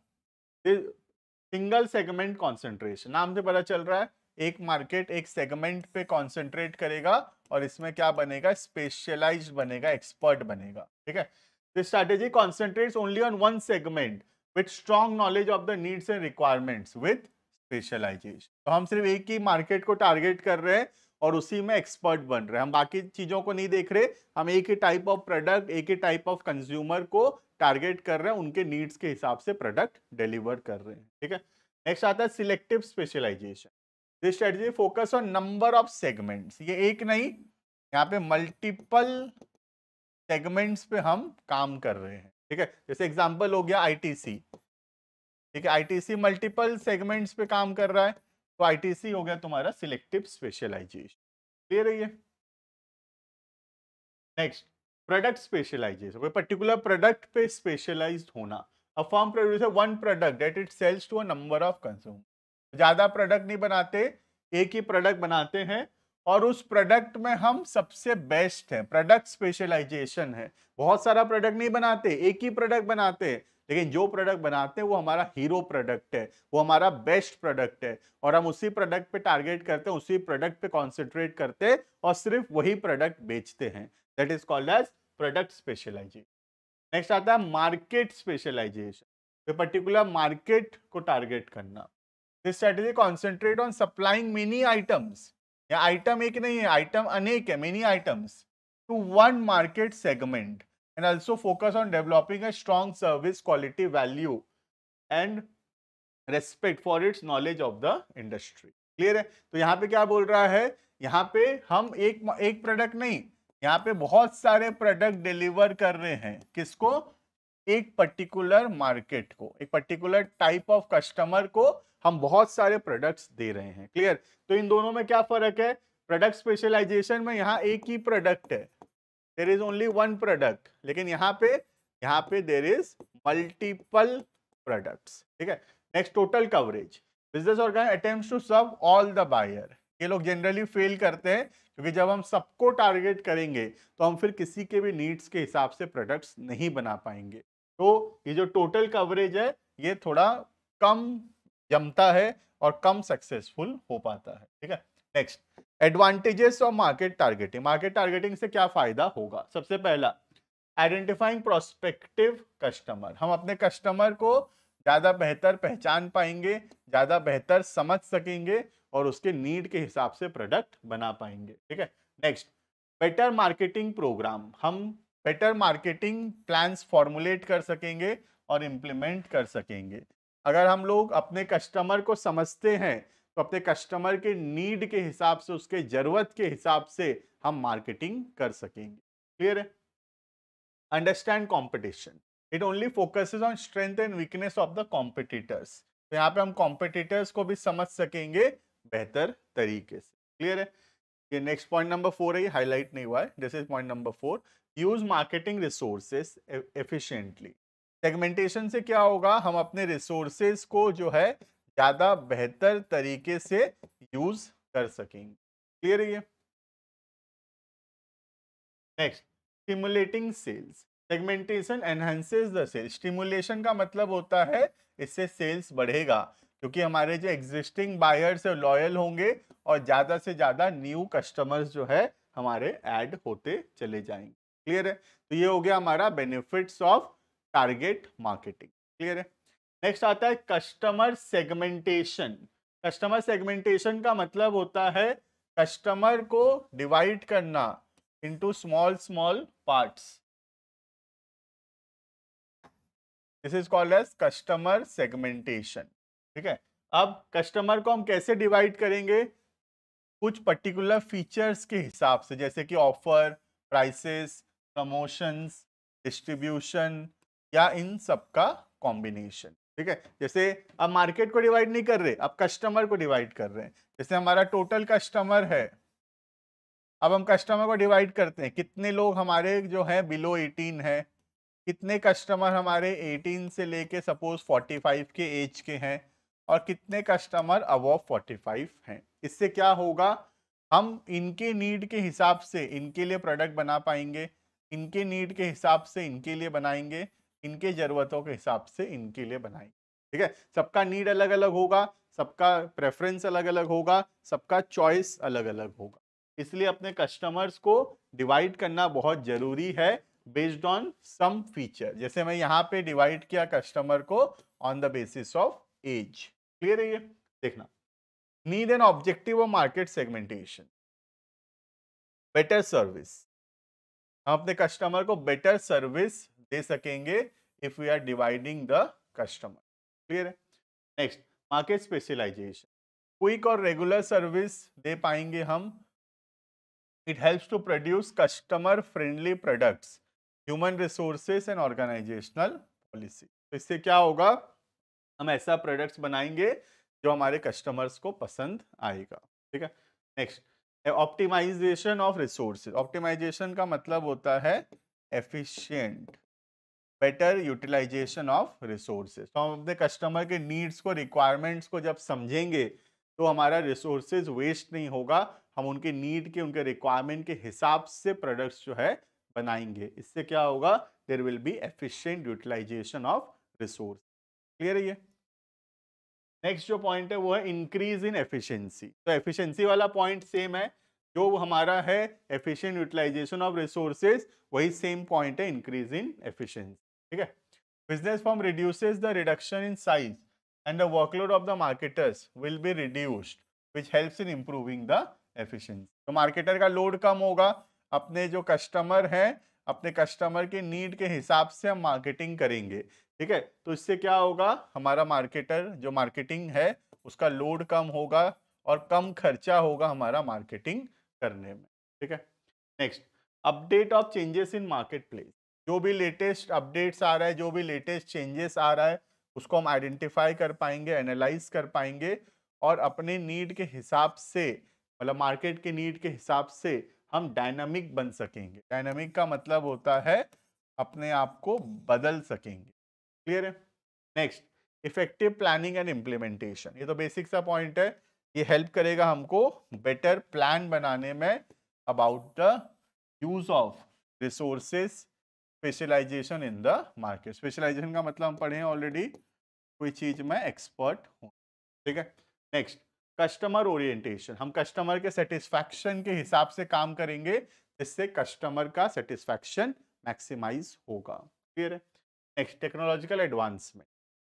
सिंगल सेगमेंट कॉन्सेंट्रेशन, नाम से पता चल रहा है एक मार्केट एक सेगमेंट पे कॉन्सेंट्रेट करेगा और इसमें क्या बनेगा, स्पेशलाइज्ड बनेगा, एक्सपर्ट बनेगा। ठीक है, this strategy concentrates only on one segment with strong knowledge of the needs and requirements with specialisation. तो हम सिर्फ एक ही मार्केट को टारगेट कर रहे हैं और उसी में एक्सपर्ट बन रहे हैं, हम बाकी चीजों को नहीं देख रहे, हम एक ही टाइप ऑफ प्रोडक्ट, एक ही टाइप ऑफ कंज्यूमर को टारगेट कर रहे हैं, उनके नीड्स के हिसाब से प्रोडक्ट डिलीवर कर रहे हैं। ठीक है, नेक्स्ट आता है selective specialisation. This strategy focus on number of segments, ये एक नहीं, यहाँ पे मल्टीपल सेगमेंट्स पे हम काम कर रहे हैं। ठीक है, जैसे एग्जांपल हो गया आईटीसी। ठीक है, आईटीसी मल्टीपल सेगमेंट्स पे काम कर रहा है, तो आईटीसी हो गया तुम्हारा सिलेक्टिव स्पेशलाइजेशन। क्लियर है ये? नेक्स्ट, प्रोडक्ट स्पेशलाइजेशन, कोई पर्टिकुलर प्रोडक्ट पे स्पेशलाइज्ड होना। A firm producer one product that it sells to a number of consumer, ज्यादा प्रोडक्ट नहीं बनाते, एक ही प्रोडक्ट बनाते हैं और उस प्रोडक्ट में हम सबसे बेस्ट हैं, प्रोडक्ट स्पेशलाइजेशन है। बहुत सारा प्रोडक्ट नहीं बनाते, एक ही प्रोडक्ट बनाते हैं, लेकिन जो प्रोडक्ट बनाते हैं वो हमारा हीरो प्रोडक्ट है, वो हमारा बेस्ट प्रोडक्ट है, और हम उसी प्रोडक्ट पे टारगेट करते हैं, उसी प्रोडक्ट पे कॉन्सेंट्रेट करते हैं और सिर्फ वही प्रोडक्ट बेचते हैं। That is called as product specialisation. Next आता है मार्केट स्पेशलाइजेशन, तो पर्टिकुलर मार्केट को टारगेट करना। This strategy concentrate on supplying many items, या आइटम एक नहीं है, आइटम अनेक है, many items to one market segment, and also focus on developing a strong service quality value and respect for its knowledge of the industry. Clear है? तो यहाँ पे क्या बोल रहा है, यहाँ पे हम एक एक प्रोडक्ट नहीं, यहाँ पे बहुत सारे प्रोडक्ट डिलीवर कर रहे हैं, किसको, एक पर्टिकुलर मार्केट को, एक पर्टिकुलर टाइप ऑफ कस्टमर को हम बहुत सारे प्रोडक्ट्स दे रहे हैं। क्लियर? तो इन दोनों में क्या फर्क है, प्रोडक्ट स्पेशलाइजेशन में यहाँ एक ही प्रोडक्ट है, there is only one product, लेकिन यहाँ पे देयर इज मल्टीपल प्रोडक्ट्स। ठीक है, next, total coverage. Business organisation attempts to serve all the buyer, ये लोग जनरली फेल करते हैं, क्योंकि जब हम सबको टारगेट करेंगे तो हम फिर किसी के भी नीड्स के हिसाब से प्रोडक्ट्स नहीं बना पाएंगे। तो ये जो टोटल कवरेज है ये थोड़ा कम जमता है और कम सक्सेसफुल हो पाता है। ठीक है, next, advantages of market targeting. Market targeting से क्या फायदा होगा? सबसे पहला, आइडेंटिफाइंग प्रोस्पेक्टिव कस्टमर। हम अपने कस्टमर को ज्यादा बेहतर पहचान पाएंगे, ज्यादा बेहतर समझ सकेंगे और उसके नीड के हिसाब से प्रोडक्ट बना पाएंगे। ठीक है, नेक्स्ट, बेटर मार्केटिंग प्रोग्राम। हम बेटर मार्केटिंग प्लान्स फॉर्मुलेट कर सकेंगे और इम्प्लीमेंट कर सकेंगे। अगर हम लोग अपने कस्टमर को समझते हैं तो अपने कस्टमर के नीड के हिसाब से, उसके जरूरत के हिसाब से हम मार्केटिंग कर सकेंगे। क्लियर है? Understand competition, it only focuses on strength and weakness of the competitors. तो यहाँ पे हम कॉम्पिटिटर्स को भी समझ सकेंगे बेहतर तरीके से। क्लियर है? ये नेक्स्ट पॉइंट नंबर 4 है, ये हाईलाइट नहीं हुआ है। This is point number 4, use marketing resources efficiently. Segmentation से क्या होगा? हम अपने रिसोर्सेस को जो है ज्यादा बेहतर तरीके से यूज कर सकेंगे। क्लियर है ये? Next, stimulating sales. Segmentation enhances the sales. Stimulation का मतलब होता है इससे सेल्स बढ़ेगा, क्योंकि हमारे जो एग्जिस्टिंग बायर्स है लॉयल होंगे और ज्यादा से ज्यादा न्यू कस्टमर्स जो है हमारे ऐड होते चले जाएंगे। क्लियर है? तो ये हो गया हमारा benefits of target marketing. Clear है? नेक्स्ट आता है कस्टमर सेगमेंटेशन। कस्टमर सेगमेंटेशन का मतलब होता है कस्टमर को डिवाइड करना into small parts. This is called as customer segmentation. ठीक है, अब कस्टमर को हम कैसे डिवाइड करेंगे? कुछ पर्टिकुलर फीचर्स के हिसाब से, जैसे कि ऑफर, प्राइसेस, प्रमोशंस, डिस्ट्रीब्यूशन या इन सब का कॉम्बिनेशन। ठीक है, जैसे अब मार्केट को डिवाइड नहीं कर रहे, अब कस्टमर को डिवाइड कर रहे हैं। जैसे हमारा टोटल कस्टमर है, अब हम कस्टमर को डिवाइड करते हैं, कितने लोग हमारे जो है बिलो 18 है, कितने कस्टमर हमारे 18 से लेके सपोज 45 के एज के हैं और कितने कस्टमर अबव 45 हैं। इससे क्या होगा? हम इनके नीड के हिसाब से इनके लिए प्रोडक्ट बना पाएंगे, इनके नीड के हिसाब से इनके लिए बनाएंगे, इनके ज़रूरतों के हिसाब से इनके लिए बनाएंगे। ठीक है, सबका नीड अलग अलग होगा, सबका प्रेफरेंस अलग अलग होगा, सबका चॉइस अलग अलग होगा। इसलिए अपने कस्टमर्स को डिवाइड करना बहुत जरूरी है बेस्ड ऑन सम फीचर। जैसे मैं यहाँ पे डिवाइड किया कस्टमर को on the basis of age. Clear है ये? देखना, need an objective of market segmentation, better service. हम अपने कस्टमर को बेटर सर्विस दे सकेंगे if we are dividing the customer. Clear है? Next, market specialisation. क्विक और रेगुलर सर्विस दे पाएंगे हम। It helps to produce customer-friendly products, human resources and organizational policy. तो इससे क्या होगा? हम ऐसा प्रोडक्ट्स बनाएंगे जो हमारे कस्टमर्स को पसंद आएगा। ठीक है, next, optimisation of resources. Optimisation का मतलब होता है efficient, better utilisation of resources. तो हम अपने कस्टमर के नीड्स को, रिक्वायरमेंट्स को जब समझेंगे तो हमारा रिसोर्सेज वेस्ट नहीं होगा। हम उनके नीड के, उनके रिक्वायरमेंट के हिसाब से प्रोडक्ट्स जो है बनाएंगे। इससे क्या होगा? There will be efficient utilisation of resource. Clear है ये? नेक्स्ट जो पॉइंट है वो है इंक्रीज इन एफिशिएंसी। तो एफिशिएंसी वाला पॉइंट सेम है, जो हमारा है एफिशिएंट यूटिलाइजेशन ऑफ रिसोर्सेज, वही सेम पॉइंट है इंक्रीज इन एफिशिएंसी। ठीक है, business firm reduces the reduction in size and the workload of the marketers will be reduced, which helps in improving the efficiency. तो marketer का load कम होगा, अपने जो customer हैं, अपने कस्टमर के नीड के हिसाब से हम मार्केटिंग करेंगे। ठीक है, तो इससे क्या होगा? हमारा मार्केटर जो मार्केटिंग है उसका लोड कम होगा और कम खर्चा होगा हमारा मार्केटिंग करने में। ठीक है, next, update of changes in market place. जो भी लेटेस्ट अपडेट्स आ रहा है, जो भी लेटेस्ट चेंजेस आ रहा है, उसको हम आइडेंटिफाई कर पाएंगे, एनालाइज कर पाएंगे और अपने नीड के हिसाब से, मतलब मार्केट के नीड के हिसाब से हम डायनामिक बन सकेंगे। डायनामिक का मतलब होता है अपने आप को बदल सकेंगे। क्लियर है? Next, effective planning and implementation. ये तो बेसिक सा पॉइंट है, ये हेल्प करेगा हमको बेटर प्लान बनाने में about the use of resources, specialisation in the market. Specialisation का मतलब हम पढ़े हैं ऑलरेडी, कोई चीज में एक्सपर्ट हूँ। ठीक है, नेक्स्ट, कस्टमर ओरिएंटेशन, हम कस्टमर के सेटिस्फैक्शन के हिसाब से काम करेंगे जिससे कस्टमर का सेटिस्फैक्शन मैक्सिमाइज होगा। क्लियर है? Next, technological advancement,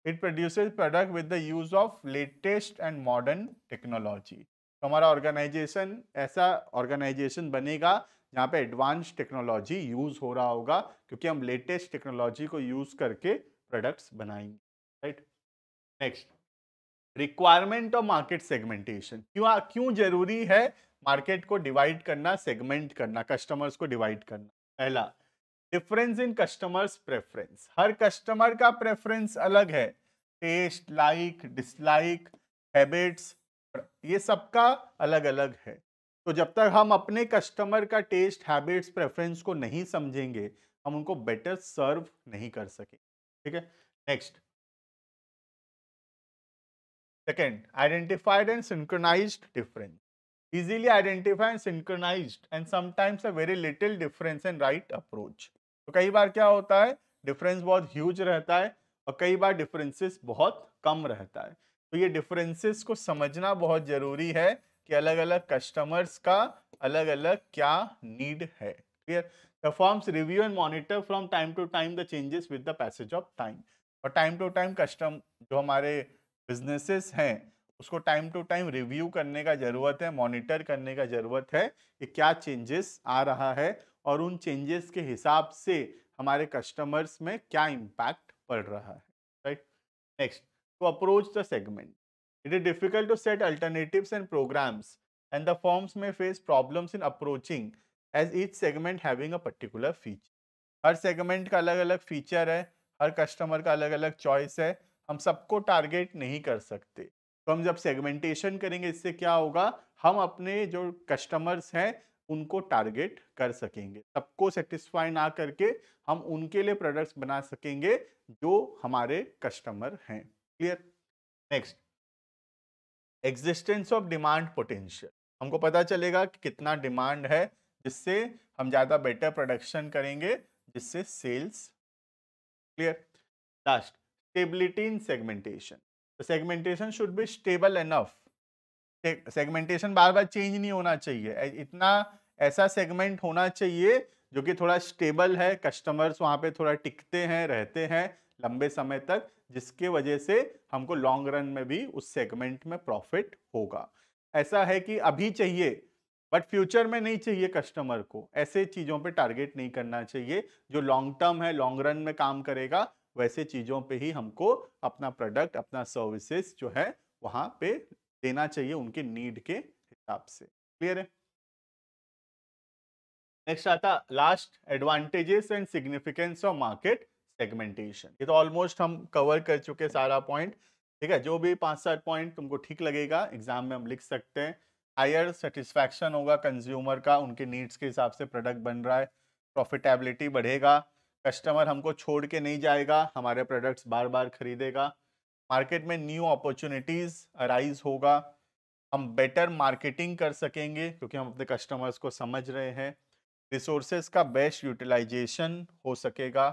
it produces product with the use of latest and modern technology. तो हमारा ऑर्गेनाइजेशन ऐसा ऑर्गेनाइजेशन बनेगा जहाँ पे एडवांस टेक्नोलॉजी यूज हो रहा होगा, क्योंकि हम लेटेस्ट टेक्नोलॉजी को यूज करके प्रोडक्ट्स बनाएंगे। Right? Next, requirement of market segmentation, क्यों क्यों जरूरी है मार्केट को डिवाइड करना, सेगमेंट करना, कस्टमर्स को डिवाइड करना। पहला, difference in customers preference, her customer का प्रेफरेंस अलग है, टेस्ट, लाइक, डिसलाइक, हैबिट्स, ये सबका अलग अलग है। तो जब तक हम अपने कस्टमर का टेस्ट, हैबिट्स, प्रेफरेंस को नहीं समझेंगे, हम उनको बेटर सर्व नहीं कर सकेंगे। ठीक है? Next, second, identified and synchronized difference. Easily identify and synchronized and sometimes a very little difference and right approach. तो कई बार क्या होता है, डिफरेंस बहुत ह्यूज रहता है और कई बार डिफरेंसेस बहुत कम रहता है। तो ये डिफरेंसेस को समझना बहुत जरूरी है कि अलग अलग कस्टमर्स का अलग अलग क्या नीड है। Clear? The firms review and monitor from time to time the changes with the passage of time. और टाइम टू टाइम कस्टम जो हमारे बिजनेसेस हैं उसको टाइम टू टाइम रिव्यू करने का जरूरत है, मॉनिटर करने का जरूरत है कि क्या चेंजेस आ रहा है और उन चेंजेस के हिसाब से हमारे कस्टमर्स में क्या इम्पैक्ट पड़ रहा है। Right? Next, to approach the segment, it is difficult to set alternatives and programmes and the firms may face problems in approaching as each segment having a particular feature. हर segment का अलग अलग feature है, हर customer का अलग अलग choice है, हम सबको टारगेट नहीं कर सकते। तो हम जब सेगमेंटेशन करेंगे इससे क्या होगा, हम अपने जो कस्टमर्स हैं उनको टारगेट कर सकेंगे, सबको सेटिस्फाई ना करके हम उनके लिए प्रोडक्ट्स बना सकेंगे जो हमारे कस्टमर हैं। Clear? Next, existence of demand potential, हमको पता चलेगा कि कितना डिमांड है, जिससे हम ज़्यादा बेटर प्रोडक्शन करेंगे, जिससे sales. Clear? Last, stability in segmentation, तो segmentation should be stable enough, segmentation बार बार चेंज नहीं होना चाहिए, इतना ऐसा सेगमेंट होना चाहिए जो कि थोड़ा स्टेबल है, कस्टमर्स वहां पे थोड़ा टिकते हैं, रहते हैं लंबे समय तक, जिसके वजह से हमको लॉन्ग रन में भी उस सेगमेंट में प्रॉफिट होगा। ऐसा है कि अभी चाहिए बट फ्यूचर में नहीं चाहिए, कस्टमर को ऐसे चीजों पे टारगेट नहीं करना चाहिए, जो लॉन्ग टर्म है, लॉन्ग रन में काम करेगा, वैसे चीजों पे ही हमको अपना प्रोडक्ट, अपना सर्विसेज जो है वहां पे देना चाहिए उनके नीड के हिसाब से। क्लियर है? नेक्स्ट आता last, advantages and significance of market segmentation. ये तो ऑलमोस्ट हम कवर कर चुके सारा पॉइंट। ठीक है? जो भी 5-7 पॉइंट तुमको ठीक लगेगा एग्जाम में हम लिख सकते हैं। हायर सेटिस्फैक्शन होगा कंज्यूमर का, उनके नीड्स के हिसाब से प्रोडक्ट बन रहा है, प्रॉफिटेबिलिटी बढ़ेगा, कस्टमर हमको छोड़ के नहीं जाएगा, हमारे प्रोडक्ट्स बार बार खरीदेगा, मार्केट में न्यू अपॉर्चुनिटीज अराइज होगा, हम बेटर मार्केटिंग कर सकेंगे क्योंकि हम अपने कस्टमर्स को समझ रहे हैं, रिसोर्सेज का बेस्ट यूटिलाइजेशन हो सकेगा,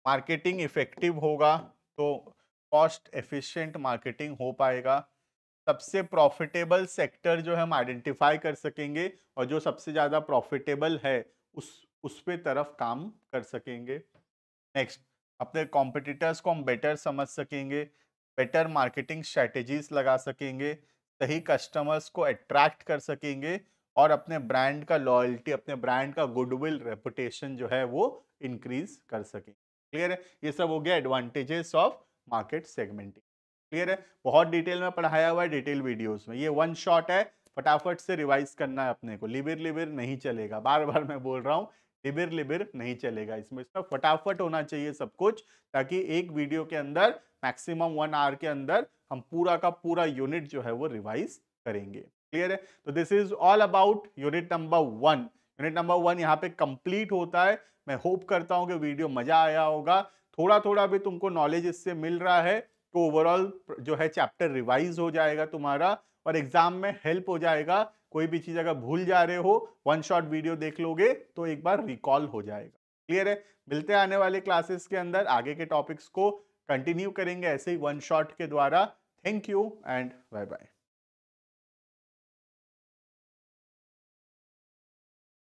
मार्केटिंग इफेक्टिव होगा तो कॉस्ट एफिशिएंट मार्केटिंग हो पाएगा, सबसे प्रॉफिटेबल सेक्टर जो है हम आइडेंटिफाई कर सकेंगे और जो सबसे ज़्यादा प्रॉफिटेबल है उस पे तरफ काम कर सकेंगे। नेक्स्ट, अपने कॉम्पिटिटर्स को हम बेटर समझ सकेंगे, बेटर मार्केटिंग स्ट्रैटेजीज लगा सकेंगे, सही कस्टमर्स को अट्रैक्ट कर सकेंगे और अपने ब्रांड का लॉयल्टी, अपने ब्रांड का गुडविल, रेपुटेशन जो है वो इंक्रीज कर सकेंगे। क्लियर है? ये सब हो गया advantages of market segmenting. Clear है? बहुत डिटेल में पढ़ाया हुआ है डिटेल वीडियोस में, ये वन शॉट है, फटाफट से रिवाइज करना है अपने को, लिबिर लिबिर नहीं चलेगा, बार बार मैं बोल रहा हूँ, लिबिर लिबिर नहीं चलेगा इसमें फटाफट होना चाहिए सब कुछ, ताकि एक वीडियो के अंदर मैक्सिमम 1 आवर के अंदर हम पूरा का पूरा यूनिट जो है वो रिवाइज करेंगे। क्लियर है? तो this is all about unit number 1। Unit number 1 यहाँ पे कंप्लीट होता है। मैं होप करता हूँ कि वीडियो मजा आया होगा, थोड़ा थोड़ा भी तुमको नॉलेज इससे मिल रहा है तो ओवरऑल जो है चैप्टर रिवाइज हो जाएगा तुम्हारा और एग्जाम में हेल्प हो जाएगा। कोई भी चीज अगर भूल जा रहे हो, वन शॉट वीडियो देख लोगे तो एक बार रिकॉल हो जाएगा। क्लियर है? मिलते हैं आने वाले क्लासेस के अंदर, आगे के टॉपिक्स को कंटिन्यू करेंगे ऐसे ही वन शॉट के द्वारा। Thank you and bye bye.